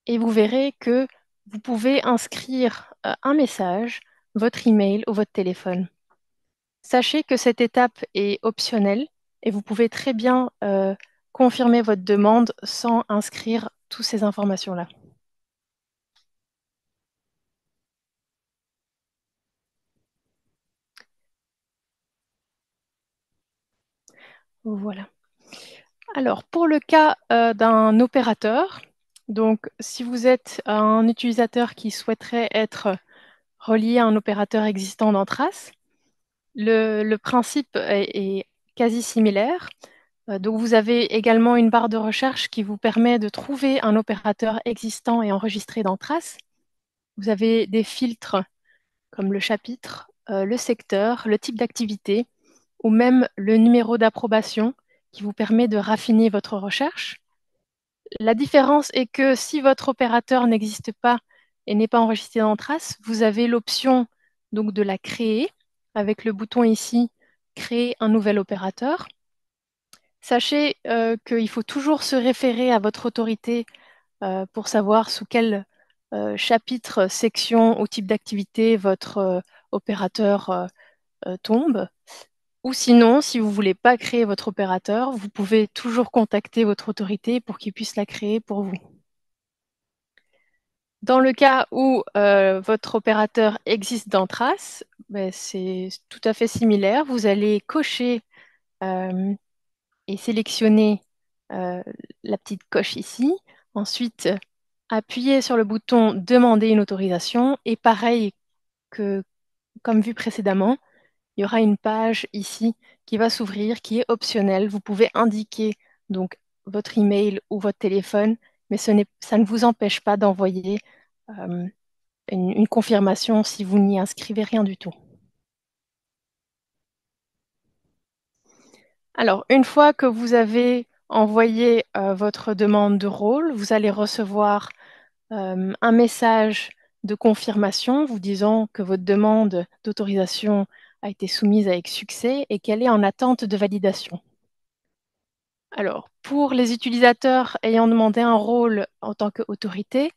Et vous verrez que vous pouvez inscrire un message, votre email ou votre téléphone. Sachez que cette étape est optionnelle et vous pouvez très bien confirmer votre demande sans inscrire toutes ces informations-là. Voilà. Alors, pour le cas d'un opérateur, donc si vous êtes un utilisateur qui souhaiterait être relié à un opérateur existant dans Trace, le principe est quasi similaire. Donc vous avez également une barre de recherche qui vous permet de trouver un opérateur existant et enregistré dans Trace. Vous avez des filtres comme le chapitre, le secteur, le type d'activité ou même le numéro d'approbation qui vous permet de raffiner votre recherche. La différence est que si votre opérateur n'existe pas et n'est pas enregistré dans Trace, vous avez l'option donc de la créer avec le bouton ici créer un nouvel opérateur. Sachez qu'il faut toujours se référer à votre autorité pour savoir sous quel chapitre, section ou type d'activité votre opérateur tombe. Ou sinon, si vous ne voulez pas créer votre opérateur, vous pouvez toujours contacter votre autorité pour qu'il puisse la créer pour vous. Dans le cas où votre opérateur existe dans Trace, ben, c'est tout à fait similaire. Vous allez cocher et sélectionner la petite coche ici. Ensuite, appuyez sur le bouton Demander une autorisation. Et pareil que comme vu précédemment, il y aura une page ici qui va s'ouvrir, qui est optionnelle. Vous pouvez indiquer donc votre email ou votre téléphone, mais ça ne vous empêche pas d'envoyer une confirmation si vous n'y inscrivez rien du tout. Alors, une fois que vous avez envoyé votre demande de rôle, vous allez recevoir un message de confirmation vous disant que votre demande d'autorisation a été soumise avec succès et qu'elle est en attente de validation. Alors, pour les utilisateurs ayant demandé un rôle en tant qu'autorité,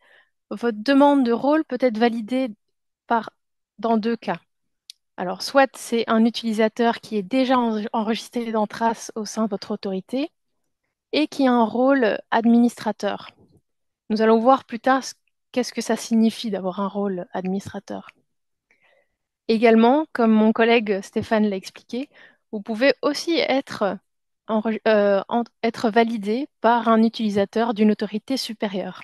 votre demande de rôle peut être validée dans deux cas. Alors, soit c'est un utilisateur qui est déjà enregistré dans Trace au sein de votre autorité et qui a un rôle administrateur. Nous allons voir plus tard qu'est-ce que ça signifie d'avoir un rôle administrateur. Également, comme mon collègue Stéphane l'a expliqué, vous pouvez aussi être être validé par un utilisateur d'une autorité supérieure.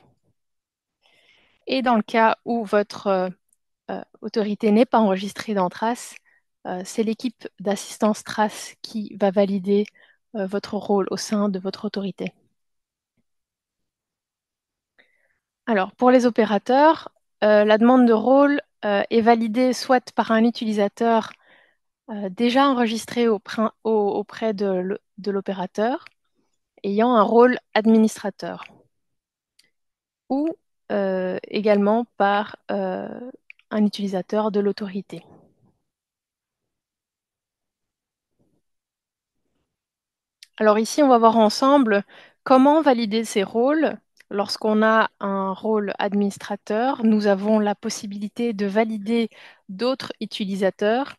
Et dans le cas où votre autorité n'est pas enregistrée dans Trace, c'est l'équipe d'assistance Trace qui va valider votre rôle au sein de votre autorité. Alors, pour les opérateurs, la demande de rôle est validée soit par un utilisateur déjà enregistré auprès de l'opérateur, ayant un rôle administrateur, ou également par un utilisateur de l'autorité. Alors ici, on va voir ensemble comment valider ces rôles. Lorsqu'on a un rôle administrateur, nous avons la possibilité de valider d'autres utilisateurs,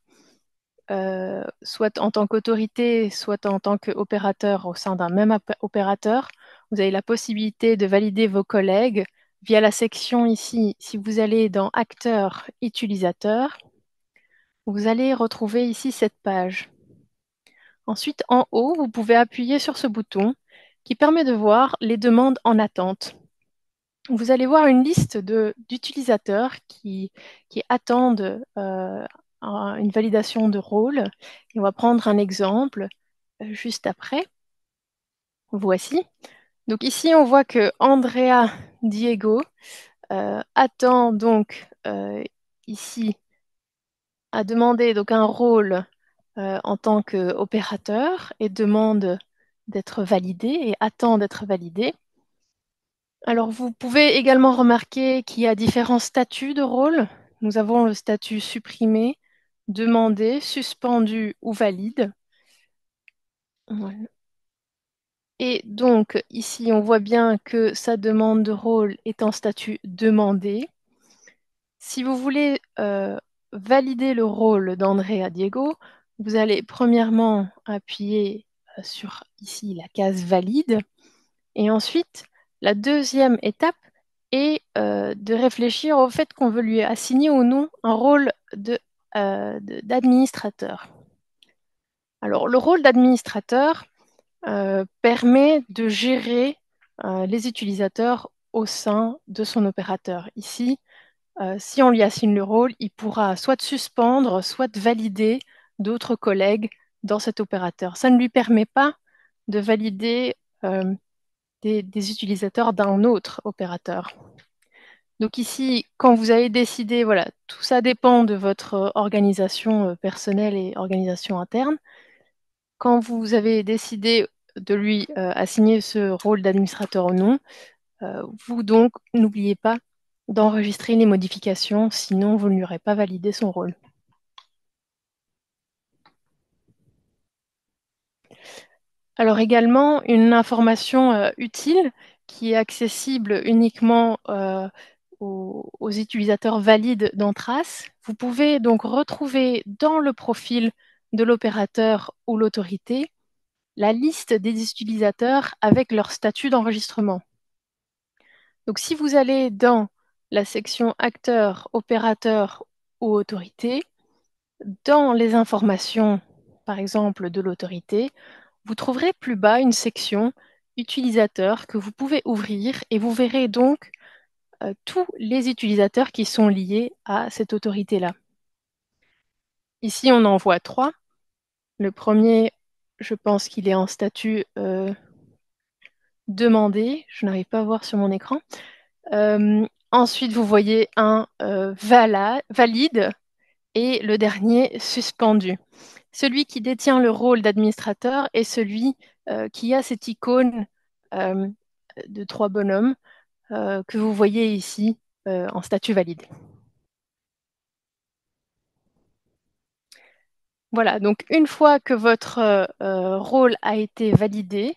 soit en tant qu'autorité, soit en tant qu'opérateur au sein d'un même opérateur. Vous avez la possibilité de valider vos collègues via la section ici. Si vous allez dans Acteurs, Utilisateurs, vous allez retrouver ici cette page. Ensuite, en haut, vous pouvez appuyer sur ce bouton qui permet de voir les demandes en attente. Vous allez voir une liste d'utilisateurs qui attendent une validation de rôle. Et on va prendre un exemple juste après. Voici. Donc ici, on voit que Andrea Diego attend donc ici à demander donc un rôle en tant qu'opérateur et demande d'être validé et attend d'être validé. Alors, vous pouvez également remarquer qu'il y a différents statuts de rôle. Nous avons le statut supprimé, demandé, suspendu ou valide. Voilà. Et donc, ici, on voit bien que sa demande de rôle est en statut demandé. Si vous voulez valider le rôle d'Andrea Diego, vous allez premièrement appuyer sur ici la case valide. Et ensuite, la deuxième étape est de réfléchir au fait qu'on veut lui assigner ou non un rôle d'administrateur. Alors, le rôle d'administrateur permet de gérer les utilisateurs au sein de son opérateur. Ici, si on lui assigne le rôle, il pourra soit suspendre, soit valider d'autres collègues dans cet opérateur. Ça ne lui permet pas de valider des utilisateurs d'un autre opérateur. Donc ici, quand vous avez décidé, voilà, tout ça dépend de votre organisation personnelle et organisation interne. Quand vous avez décidé de lui assigner ce rôle d'administrateur ou non, vous donc n'oubliez pas d'enregistrer les modifications, sinon vous ne lui aurez pas validé son rôle. Alors également, une information utile qui est accessible uniquement aux utilisateurs valides d'Entrace. Vous pouvez donc retrouver dans le profil de l'opérateur ou l'autorité la liste des utilisateurs avec leur statut d'enregistrement. Donc si vous allez dans la section acteur, opérateur ou autorité, dans les informations, par exemple, de l'autorité, vous trouverez plus bas une section utilisateurs que vous pouvez ouvrir et vous verrez donc tous les utilisateurs qui sont liés à cette autorité-là. Ici, on en voit trois. Le premier, je pense qu'il est en statut demandé. Je n'arrive pas à voir sur mon écran. Ensuite, vous voyez un valide et le dernier suspendu. Celui qui détient le rôle d'administrateur est celui qui a cette icône de trois bonhommes que vous voyez ici en statut valide. Voilà, donc une fois que votre rôle a été validé,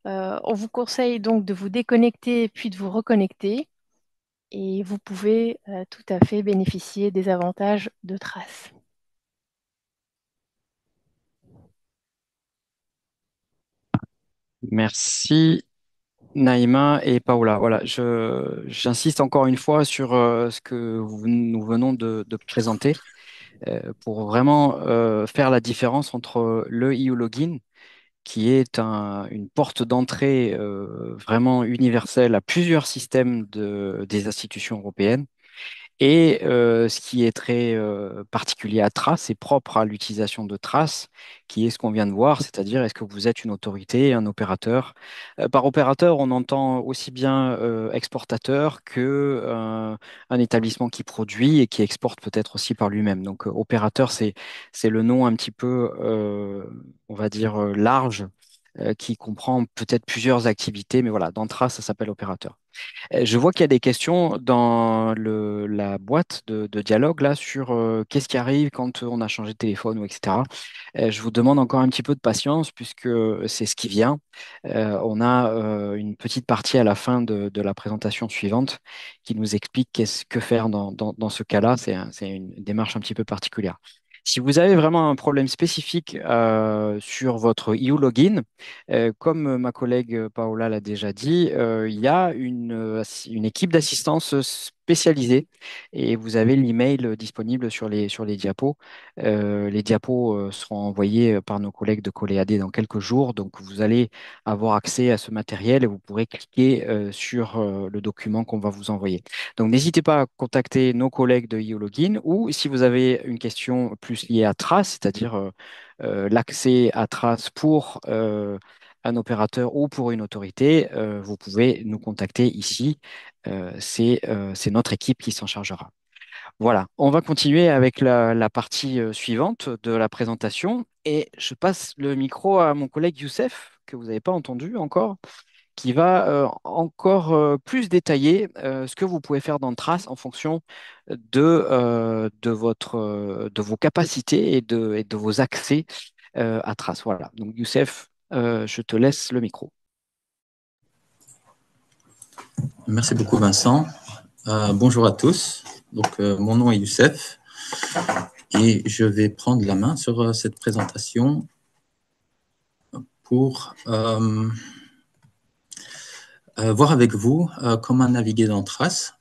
on vous conseille donc de vous déconnecter puis de vous reconnecter et vous pouvez tout à fait bénéficier des avantages de Trace. Merci Naïma et Paola. Voilà, j'insiste encore une fois sur ce que nous venons de présenter pour vraiment faire la différence entre le EU Login qui est une porte d'entrée vraiment universelle à plusieurs systèmes des institutions européennes. Et ce qui est très particulier à Trace et propre à l'utilisation de Trace, qui est ce qu'on vient de voir, c'est-à-dire est-ce que vous êtes une autorité, un opérateur. Par opérateur, on entend aussi bien exportateur que un établissement qui produit et qui exporte peut-être aussi par lui-même. Donc opérateur, c'est le nom un petit peu, on va dire, large, qui comprend peut-être plusieurs activités, mais voilà, dans Trace, ça s'appelle opérateur. Je vois qu'il y a des questions dans la boîte de dialogue là sur qu'est-ce qui arrive quand on a changé de téléphone ou etc. Je vous demande encore un petit peu de patience puisque c'est ce qui vient. On a une petite partie à la fin de la présentation suivante qui nous explique que faire dans ce cas-là. C'est une démarche un petit peu particulière. Si vous avez vraiment un problème spécifique sur votre EU login, comme ma collègue Paola l'a déjà dit, il y a une équipe d'assistance spécialisée et vous avez l'email disponible sur les diapos. Les diapos seront envoyés par nos collègues de Coléadé dans quelques jours, donc vous allez avoir accès à ce matériel et vous pourrez cliquer sur le document qu'on va vous envoyer. Donc n'hésitez pas à contacter nos collègues de EOLogin ou si vous avez une question plus liée à Trace, c'est-à-dire l'accès à Trace pour un opérateur ou pour une autorité, vous pouvez nous contacter ici. C'est notre équipe qui s'en chargera. Voilà, on va continuer avec la partie suivante de la présentation et je passe le micro à mon collègue Youssef, que vous n'avez pas entendu encore, qui va encore plus détailler ce que vous pouvez faire dans Trace en fonction de vos capacités et de vos accès à Trace. Voilà, donc Youssef, je te laisse le micro. Merci beaucoup Vincent. Bonjour à tous. Donc, mon nom est Youssef et je vais prendre la main sur cette présentation pour voir avec vous comment naviguer dans Trace.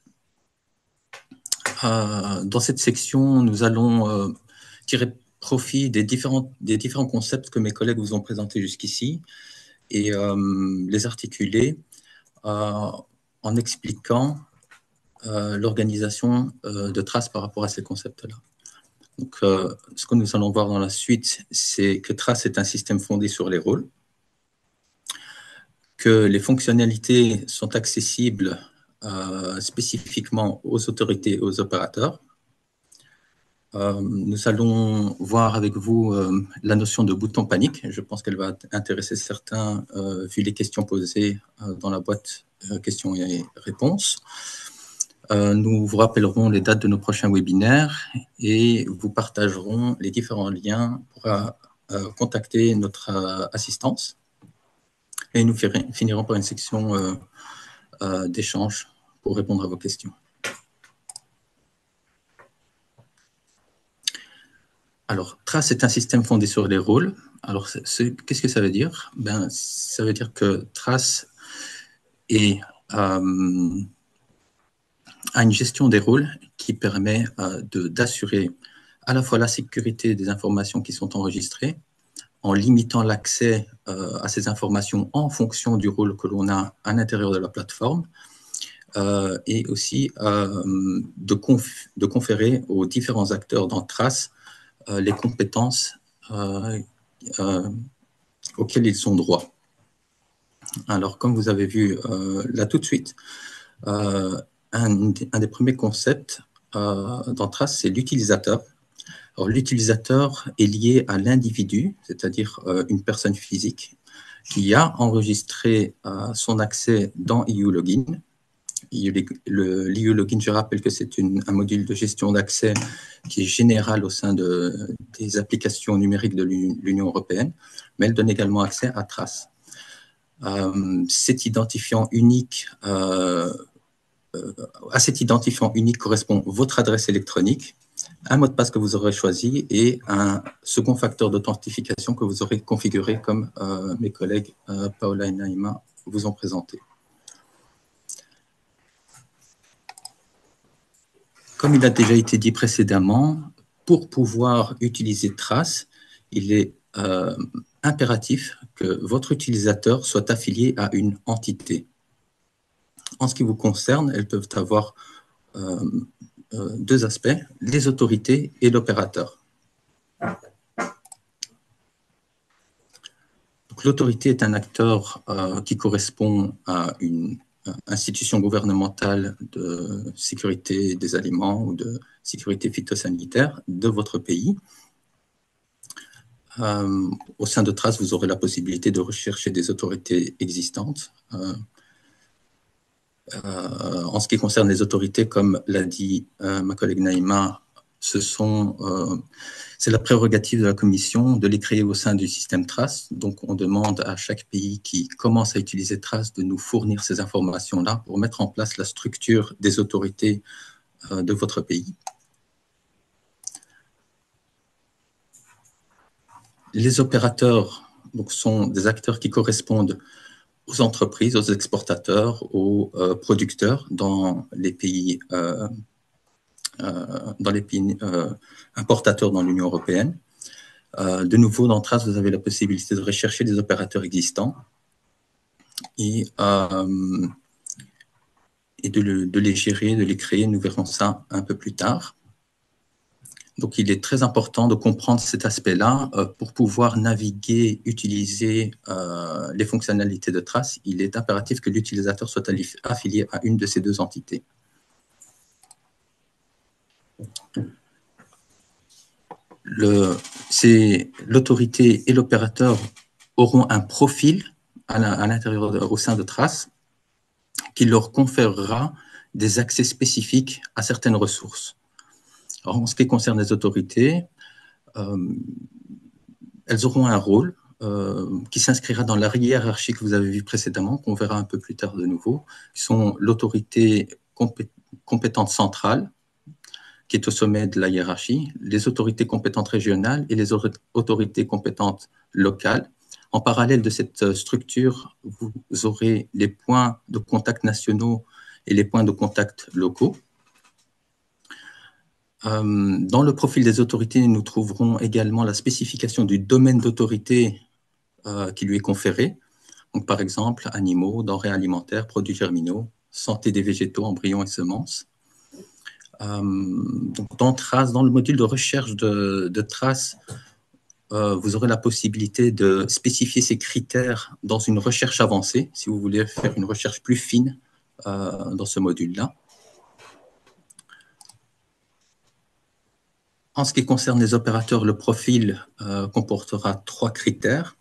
Dans cette section, nous allons tirer profit des différents concepts que mes collègues vous ont présentés jusqu'ici et les articuler en expliquant l'organisation de Trace par rapport à ces concepts-là. Donc, ce que nous allons voir dans la suite, c'est que Trace est un système fondé sur les rôles, que les fonctionnalités sont accessibles spécifiquement aux autorités et aux opérateurs. Nous allons voir avec vous la notion de bouton panique. Je pense qu'elle va intéresser certains vu les questions posées dans la boîte questions et réponses. Nous vous rappellerons les dates de nos prochains webinaires et vous partagerons les différents liens pour contacter notre assistance. Et nous finirons par une section d'échange pour répondre à vos questions. Alors, Trace est un système fondé sur les rôles. Alors, qu'est-ce que ça veut dire? Ben, ça veut dire que Trace a une gestion des rôles qui permet d'assurer à la fois la sécurité des informations qui sont enregistrées, en limitant l'accès à ces informations en fonction du rôle que l'on a à l'intérieur de la plateforme, et aussi de conférer aux différents acteurs dans Trace les compétences auxquelles ils ont droit. Alors, comme vous avez vu là tout de suite, un des premiers concepts dans Trace, c'est l'utilisateur. Alors, l'utilisateur est lié à l'individu, c'est-à-dire une personne physique qui a enregistré son accès dans EULogin. L'EULogin, je rappelle que c'est un module de gestion d'accès qui est général au sein des applications numériques de l'Union européenne, mais elle donne également accès à Trace. Cet identifiant unique, à cet identifiant unique correspond votre adresse électronique, un mot de passe que vous aurez choisi et un second facteur d'authentification que vous aurez configuré comme mes collègues Paola et Naïma vous ont présenté. Comme il a déjà été dit précédemment, pour pouvoir utiliser Trace, il est impératif que votre utilisateur soit affilié à une entité. En ce qui vous concerne, elles peuvent avoir deux aspects, les autorités et l'opérateur. L'autorité est un acteur qui correspond à une institution gouvernementale de sécurité des aliments ou de sécurité phytosanitaire de votre pays. Au sein de Trace, vous aurez la possibilité de rechercher des autorités existantes. En ce qui concerne les autorités, comme l'a dit ma collègue Naïma, c'est la prérogative de la Commission de les créer au sein du système Trace. Donc, on demande à chaque pays qui commence à utiliser Trace de nous fournir ces informations-là pour mettre en place la structure des autorités de votre pays. Les opérateurs donc, sont des acteurs qui correspondent aux entreprises, aux exportateurs, aux producteurs dans les pays importateurs dans l'Union européenne. De nouveau, dans Trace, vous avez la possibilité de rechercher des opérateurs existants et de les gérer, de les créer. Nous verrons ça un peu plus tard. Donc, il est très important de comprendre cet aspect-là pour pouvoir naviguer, utiliser les fonctionnalités de Trace. Il est impératif que l'utilisateur soit affilié à une de ces deux entités. L'autorité et l'opérateur auront un profil à l'intérieur, au sein de Trace, qui leur conférera des accès spécifiques à certaines ressources. Alors, en ce qui concerne les autorités, elles auront un rôle qui s'inscrira dans la hiérarchie que vous avez vue précédemment, qu'on verra un peu plus tard de nouveau, qui sont l'autorité compétente centrale, qui est au sommet de la hiérarchie, les autorités compétentes régionales et les autorités compétentes locales. En parallèle de cette structure, vous aurez les points de contact nationaux et les points de contact locaux. Dans le profil des autorités, nous trouverons également la spécification du domaine d'autorité qui lui est conféré. Donc, par exemple, animaux, denrées alimentaires, produits germinaux, santé des végétaux, embryons et semences. Donc, dans le module de recherche de Trace, vous aurez la possibilité de spécifier ces critères dans une recherche avancée, si vous voulez faire une recherche plus fine dans ce module-là. En ce qui concerne les opérateurs, le profil comportera 3 critères.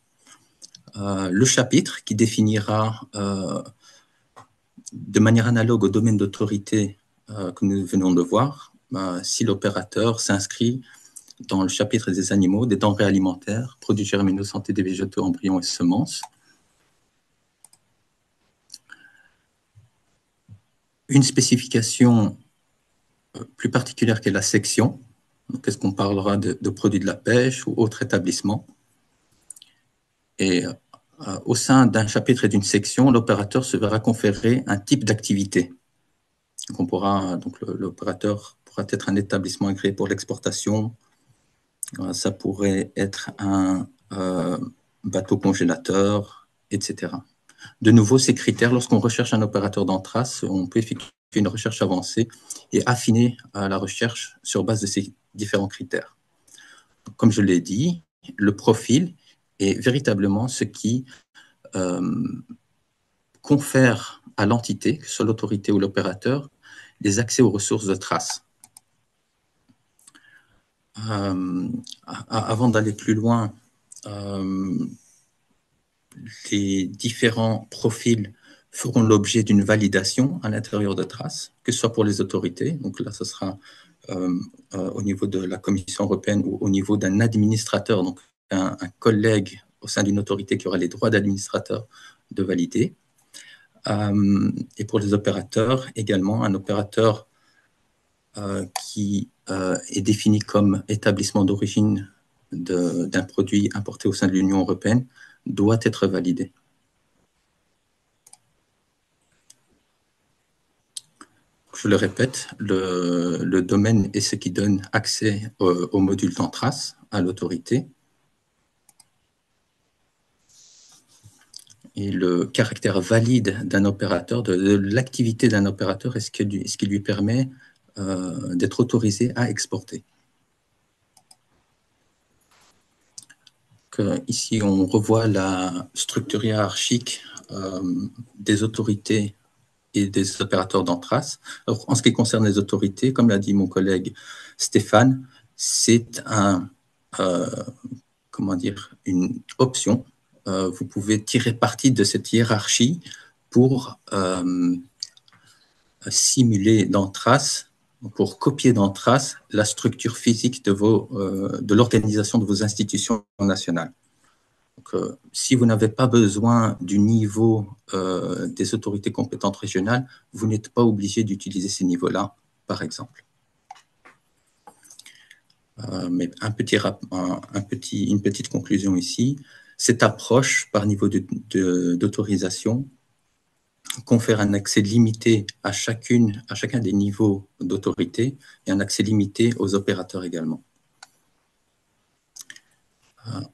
Le chapitre qui définira de manière analogue au domaine d'autorité que nous venons de voir, si l'opérateur s'inscrit dans le chapitre des animaux, des denrées alimentaires, produits germinaux, santé des végétaux, embryons et semences. Une spécification plus particulière qu'est la section. Est-ce qu'on parlera de produits de la pêche ou autres établissements? Et au sein d'un chapitre et d'une section, l'opérateur se verra conférer un type d'activité. Donc, l'opérateur pourra être un établissement agréé pour l'exportation. Ça pourrait être un bateau congélateur, etc. De nouveau, ces critères, lorsqu'on recherche un opérateur dans Trace, on peut effectuer une recherche avancée et affiner la recherche sur base de ces différents critères. Comme je l'ai dit, le profil est véritablement ce qui confère à l'entité, que ce soit l'autorité ou l'opérateur, les accès aux ressources de Trace. Avant d'aller plus loin, les différents profils feront l'objet d'une validation à l'intérieur de Trace, que ce soit pour les autorités, donc là ce sera au niveau de la Commission européenne ou au niveau d'un administrateur, donc un collègue au sein d'une autorité qui aura les droits d'administrateur de valider. Et pour les opérateurs, également un opérateur qui est défini comme établissement d'origine d'un produit importé au sein de l'Union européenne doit être validé. Je le répète, le domaine est ce qui donne accès au module dans Trace, à l'autorité. et le caractère valide d'un opérateur, de l'activité d'un opérateur, est ce qui lui permet d'être autorisé à exporter. Ici, on revoit la structure hiérarchique des autorités et des opérateurs d'Anthrace. Alors, en ce qui concerne les autorités, comme l'a dit mon collègue Stéphane, c'est une option. Vous pouvez tirer parti de cette hiérarchie pour simuler d'Anthrace, pour copier d'Anthrace la structure physique de l'organisation de vos institutions nationales. Donc, si vous n'avez pas besoin du niveau des autorités compétentes régionales, vous n'êtes pas obligé d'utiliser ces niveaux-là, par exemple. Mais une petite conclusion ici. Cette approche par niveau d'autorisation confère un accès limité à chacun des niveaux d'autorité et un accès limité aux opérateurs également.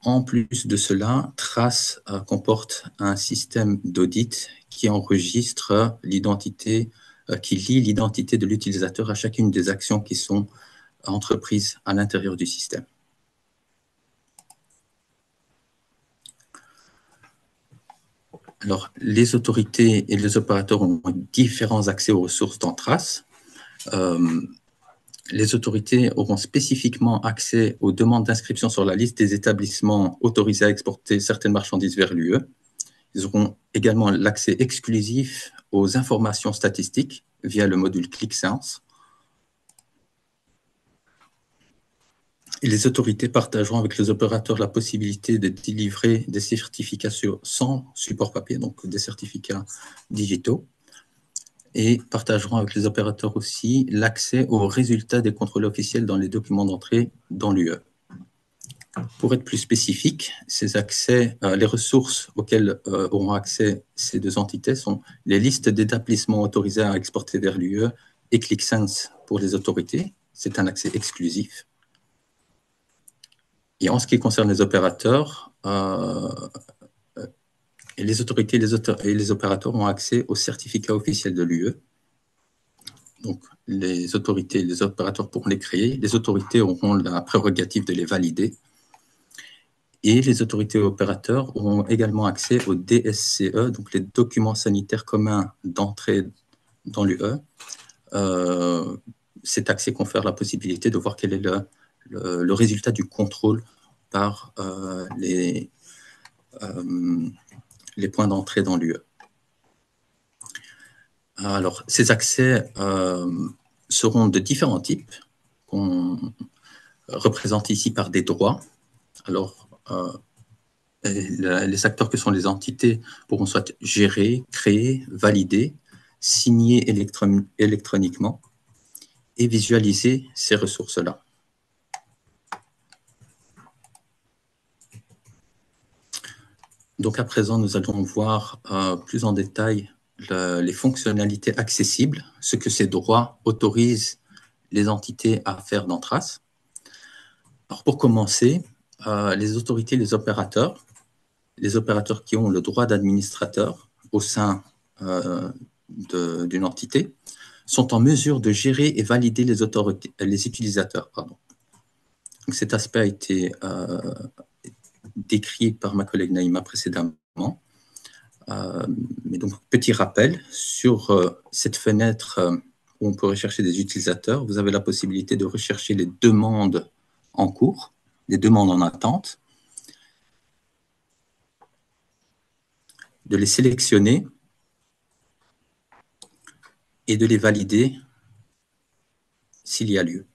En plus de cela, Trace comporte un système d'audit qui enregistre l'identité, qui lie l'identité de l'utilisateur à chacune des actions qui sont entreprises à l'intérieur du système. Alors, les autorités et les opérateurs ont différents accès aux ressources dans Trace. Les autorités auront spécifiquement accès aux demandes d'inscription sur la liste des établissements autorisés à exporter certaines marchandises vers l'UE. Ils auront également l'accès exclusif aux informations statistiques via le module ClickSense. Et les autorités partageront avec les opérateurs la possibilité de délivrer des certificats sans support papier, donc des certificats digitaux, et partageront avec les opérateurs aussi l'accès aux résultats des contrôles officiels dans les documents d'entrée dans l'UE. Pour être plus spécifique, ces accès, les ressources auxquelles auront accès ces deux entités sont les listes d'établissements autorisés à exporter vers l'UE et ClickSense pour les autorités. C'est un accès exclusif. Et en ce qui concerne les opérateurs, les autorités et les opérateurs ont accès aux certificats officiels de l'UE. Donc, les autorités et les opérateurs pourront les créer. Les autorités auront la prérogative de les valider. Et les autorités et opérateurs auront également accès au DSCE, donc les documents sanitaires communs d'entrée dans l'UE. Cet accès confère la possibilité de voir quel est le résultat du contrôle par les points d'entrée dans l'UE. Alors, ces accès seront de différents types, qu'on représente ici par des droits. Alors, les acteurs que sont les entités pourront soit gérer, créer, valider, signer électroniquement et visualiser ces ressources-là. Donc, à présent, nous allons voir plus en détail les fonctionnalités accessibles, ce que ces droits autorisent les entités à faire dans Trace. Alors, pour commencer, les autorités, les opérateurs qui ont le droit d'administrateur au sein d'une entité, sont en mesure de gérer et valider les utilisateurs. Pardon. Donc, cet aspect a été décrit par ma collègue Naïma précédemment. Mais donc, petit rappel, sur cette fenêtre où on peut rechercher des utilisateurs, vous avez la possibilité de rechercher les demandes en cours, les demandes en attente, de les sélectionner et de les valider s'il y a lieu.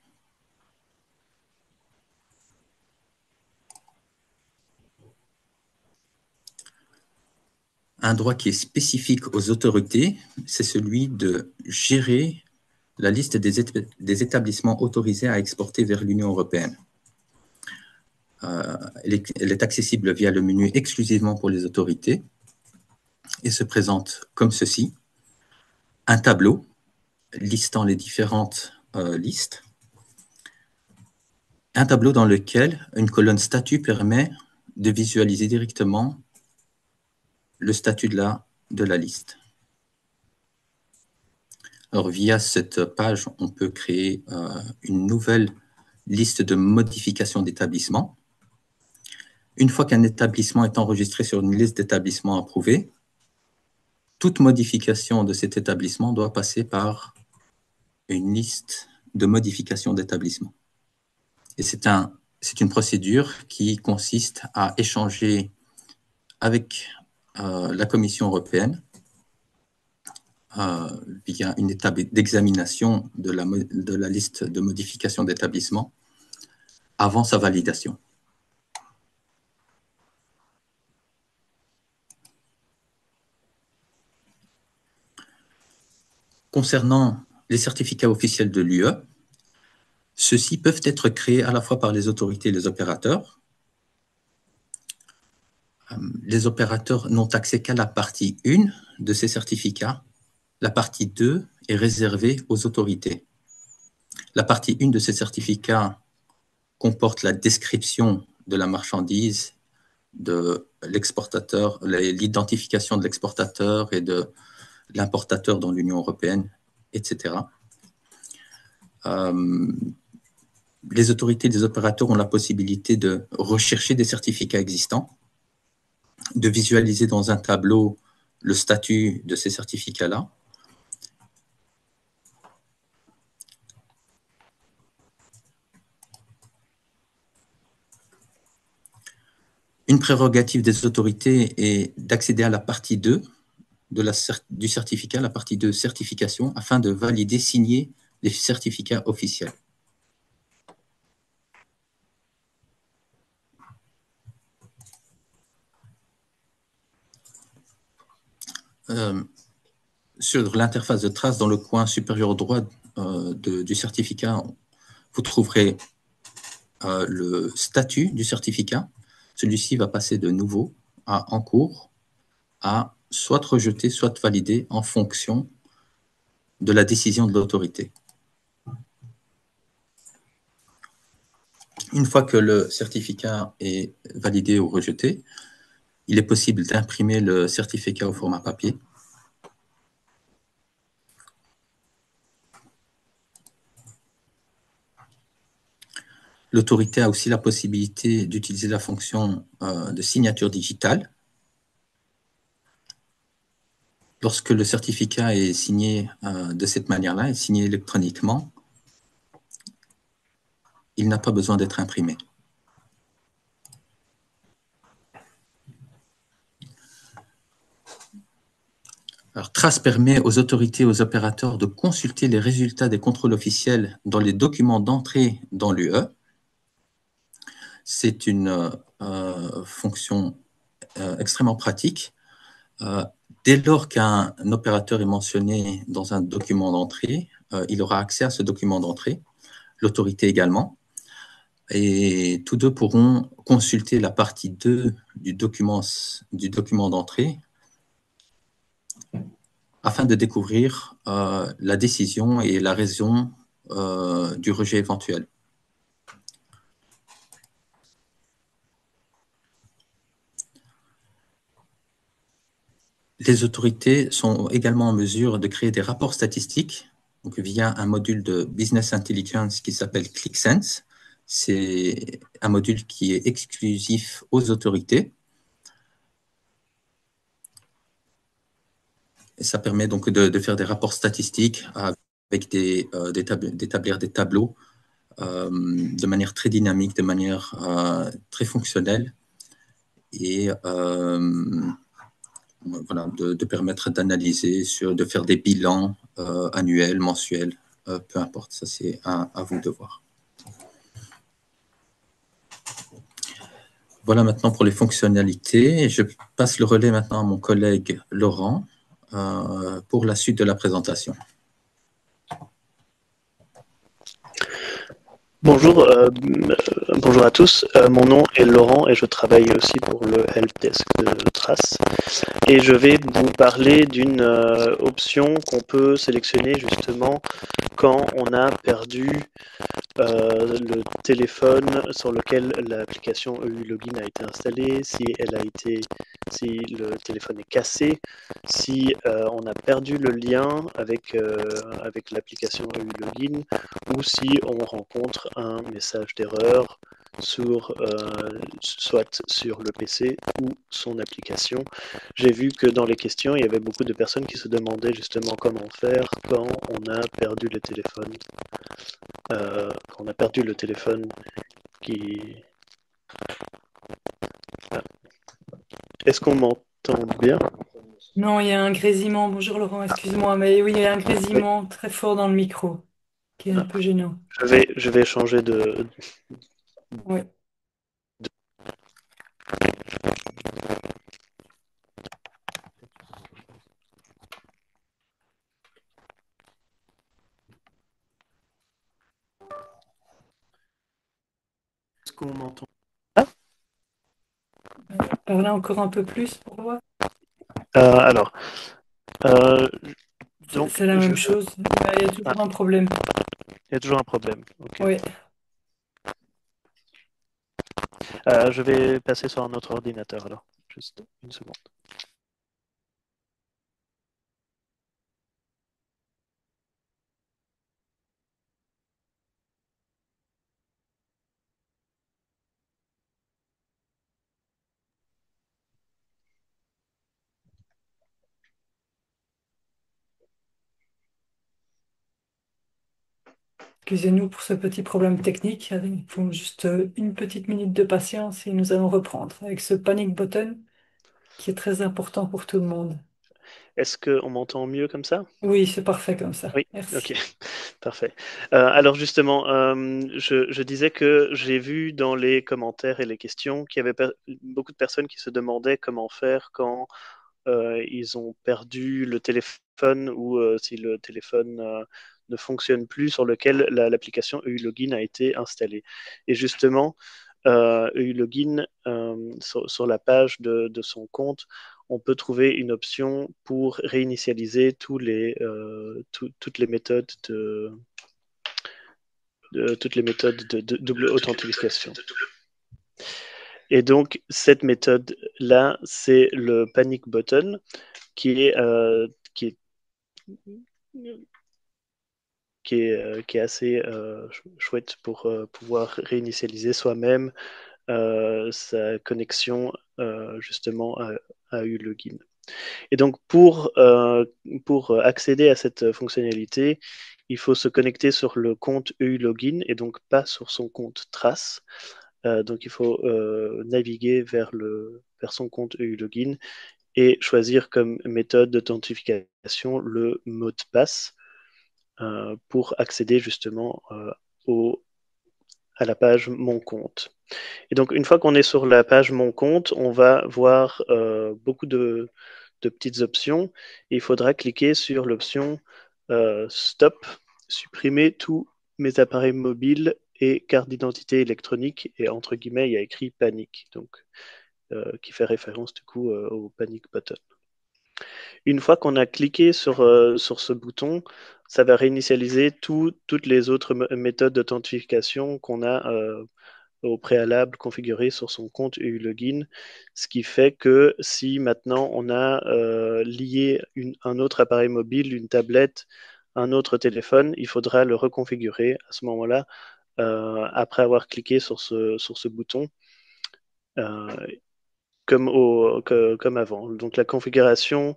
Un droit qui est spécifique aux autorités, c'est celui de gérer la liste des établissements autorisés à exporter vers l'Union européenne. Elle est accessible via le menu exclusivement pour les autorités et se présente comme ceci. Un tableau listant les différentes listes. Un tableau dans lequel une colonne statut permet de visualiser directement le statut de la liste. Alors, via cette page, on peut créer une nouvelle liste de modifications d'établissements. Une fois qu'un établissement est enregistré sur une liste d'établissements approuvés, toute modification de cet établissement doit passer par une liste de modifications d'établissements. Et c'est une procédure qui consiste à échanger avec la Commission européenne via une étape d'examination de la liste de modifications d'établissements avant sa validation. Concernant les certificats officiels de l'UE, ceux-ci peuvent être créés à la fois par les autorités et les opérateurs. Les opérateurs n'ont accès qu'à la partie 1 de ces certificats. La partie 2 est réservée aux autorités. La partie 1 de ces certificats comporte la description de la marchandise, de l'exportateur, l'identification de l'exportateur et de l'importateur dans l'Union européenne, etc. Les autorités des opérateurs ont la possibilité de rechercher des certificats existants, de visualiser dans un tableau le statut de ces certificats-là, une prérogative des autorités est d'accéder à la partie 2 du certificat, la partie de certification, afin de valider, signer les certificats officiels. Sur l'interface de trace, dans le coin supérieur droit du certificat, vous trouverez le statut du certificat. Celui-ci va passer de nouveau à en cours, à soit rejeté, soit validé en fonction de la décision de l'autorité. Une fois que le certificat est validé ou rejeté, il est possible d'imprimer le certificat au format papier. L'autorité a aussi la possibilité d'utiliser la fonction de signature digitale. Lorsque le certificat est signé de cette manière-là, est signé électroniquement, il n'a pas besoin d'être imprimé. Alors, Trace permet aux autorités et aux opérateurs de consulter les résultats des contrôles officiels dans les documents d'entrée dans l'UE. C'est une fonction extrêmement pratique. Dès lors qu'un opérateur est mentionné dans un document d'entrée, il aura accès à ce document d'entrée, l'autorité également, et tous deux pourront consulter la partie 2 du document d'entrée afin de découvrir la décision et la raison du rejet éventuel. Les autorités sont également en mesure de créer des rapports statistiques donc via un module de Business Intelligence qui s'appelle ClickSense. C'est un module qui est exclusif aux autorités. Et ça permet donc de faire des rapports statistiques avec d'établir des tableaux de manière très dynamique, de manière très fonctionnelle et voilà, de permettre d'analyser, de faire des bilans annuels, mensuels, peu importe, ça c'est à vous de voir. Voilà maintenant pour les fonctionnalités. Je passe le relais maintenant à mon collègue Laurent pour la suite de la présentation. Bonjour, bonjour à tous. Mon nom est Laurent et je travaille aussi pour le helpdesk de Trace. Et je vais vous parler d'une option qu'on peut sélectionner justement quand on a perdu le téléphone sur lequel l'application EU Login a été installée, si le téléphone est cassé, si on a perdu le lien avec l'application EU Login, ou si on rencontre un message d'erreur soit sur le PC ou son application. J'ai vu que dans les questions, il y avait beaucoup de personnes qui se demandaient justement comment faire quand on a perdu le téléphone. On a perdu le téléphone qui... Ah. Est-ce qu'on m'entend bien? Non, il y a un grésillement. Bonjour Laurent, excuse-moi, mais oui, il y a un Oui. grésillement très fort dans le micro, qui est un Ah. peu gênant. Je vais changer de... Oui. Est-ce qu'on m'entend? Parlez encore un peu plus pour voir. Alors, euh, donc, C'est la même chose. Il y a Ah, toujours un problème. il y a toujours un problème. Ok. Oui. Je vais passer sur un autre ordinateur alors. Juste une seconde. Excusez-nous pour ce petit problème technique. Il faut juste une petite minute de patience et nous allons reprendre avec ce panic button qui est très important pour tout le monde. Est-ce qu'on m'entend mieux comme ça? Oui, c'est parfait comme ça. Oui, ok, Merci. parfait. Alors justement, je disais que j'ai vu dans les commentaires et les questions qu'il y avait beaucoup de personnes qui se demandaient comment faire quand ils ont perdu le téléphone ou si le téléphone ne fonctionne plus sur lequel l'application EU Login a été installée. Et justement, EU Login, sur la page de son compte, on peut trouver une option pour réinitialiser toutes les méthodes de double authentification. Et donc, cette méthode-là, c'est le panic button qui est, qui est, qui est assez chouette pour pouvoir réinitialiser soi-même sa connexion justement à uLogin. Et donc, pour accéder à cette fonctionnalité, il faut se connecter sur le compte uLogin et donc pas sur son compte Trace. Donc, il faut naviguer vers son compte uLogin et choisir comme méthode d'authentification le mot de passe pour accéder justement à la page Mon compte. Et donc, une fois qu'on est sur la page Mon compte, on va voir beaucoup de petites options. Et il faudra cliquer sur l'option Stop, supprimer tous mes appareils mobiles et carte d'identité électronique. Et entre guillemets, il y a écrit panique, donc qui fait référence du coup au panic button. Une fois qu'on a cliqué sur ce bouton, ça va réinitialiser toutes les autres méthodes d'authentification qu'on a au préalable configurées sur son compte EU Login, ce qui fait que si maintenant on a lié un autre appareil mobile, une tablette, un autre téléphone, il faudra le reconfigurer à ce moment-là après avoir cliqué sur ce bouton. Comme avant. Donc la configuration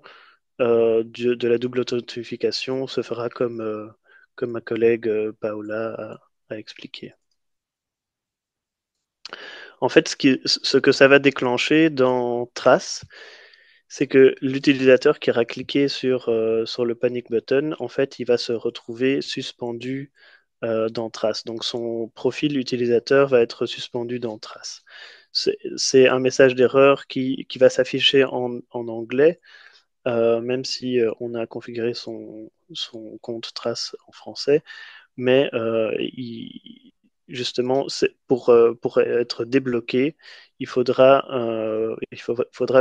de la double authentification se fera comme ma collègue Paola a expliqué. En fait, ce que ça va déclencher dans Trace, c'est que l'utilisateur qui aura cliqué sur le panic button, en fait, il va se retrouver suspendu dans Trace. Donc son profil utilisateur va être suspendu dans Trace. C'est un message d'erreur qui va s'afficher en anglais, même si on a configuré son compte Trace en français. Mais justement, pour être débloqué, faudra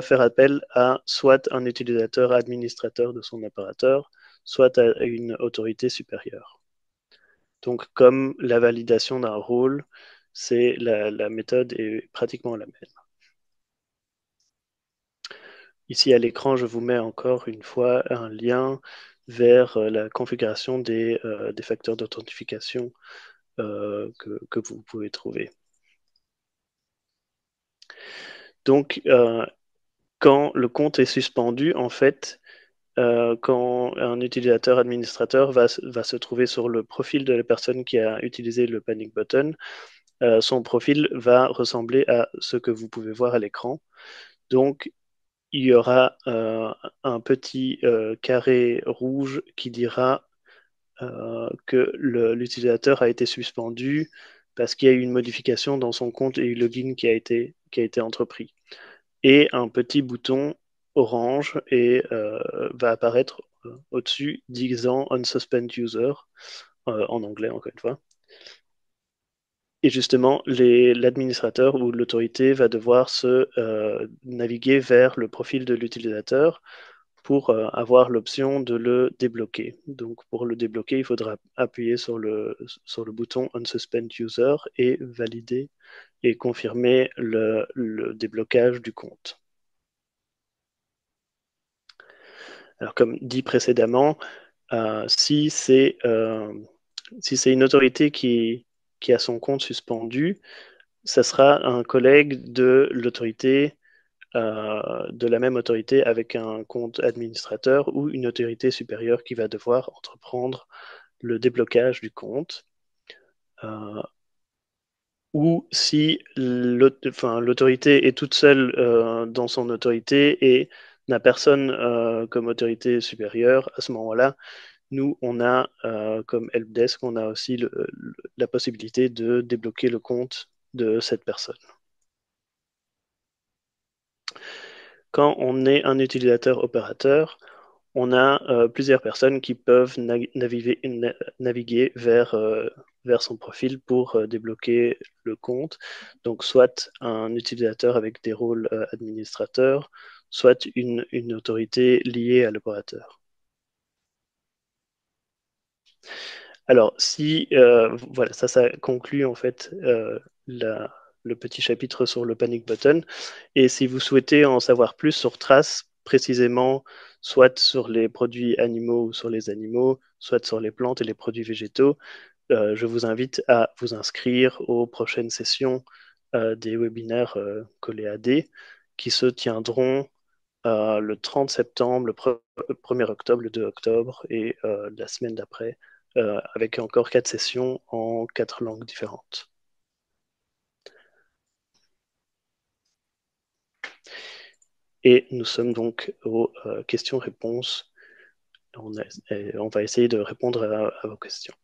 faire appel à soit un utilisateur administrateur de son apparateur, soit à une autorité supérieure. Donc, comme la validation d'un rôle, la méthode est pratiquement la même. Ici à l'écran, je vous mets encore une fois un lien vers la configuration des facteurs d'authentification que vous pouvez trouver. Donc, quand le compte est suspendu, en fait, quand un utilisateur administrateur va se trouver sur le profil de la personne qui a utilisé le panic button, son profil va ressembler à ce que vous pouvez voir à l'écran. Donc, il y aura un petit carré rouge qui dira que l'utilisateur a été suspendu parce qu'il y a eu une modification dans son compte et login qui a été entrepris. Et un petit bouton orange va apparaître au-dessus disant Unsuspend User, en anglais encore une fois. Et justement, l'administrateur ou l'autorité va devoir se naviguer vers le profil de l'utilisateur pour avoir l'option de le débloquer. Donc pour le débloquer, il faudra appuyer sur le bouton Unsuspend User et valider et confirmer le déblocage du compte. Alors comme dit précédemment, si c'est une autorité qui a son compte suspendu, ça sera un collègue de l'autorité, de la même autorité avec un compte administrateur ou une autorité supérieure qui va devoir entreprendre le déblocage du compte. Ou si l'autorité est toute seule dans son autorité et n'a personne comme autorité supérieure, à ce moment-là, nous, on a comme helpdesk, on a aussi la possibilité de débloquer le compte de cette personne. Quand on est un utilisateur opérateur, on a plusieurs personnes qui peuvent naviguer vers son profil pour débloquer le compte. Donc, soit un utilisateur avec des rôles administrateurs, soit une autorité liée à l'opérateur. Alors, voilà, ça conclut en fait le petit chapitre sur le panic button. Et si vous souhaitez en savoir plus sur Trace, précisément, soit sur les produits animaux ou sur les animaux, soit sur les plantes et les produits végétaux, je vous invite à vous inscrire aux prochaines sessions des webinaires Collé AD qui se tiendront le 30 septembre, le 1er octobre, le 2 octobre et la semaine d'après, avec encore 4 sessions en 4 langues différentes. Et nous sommes donc aux questions-réponses. On va essayer de répondre à vos questions.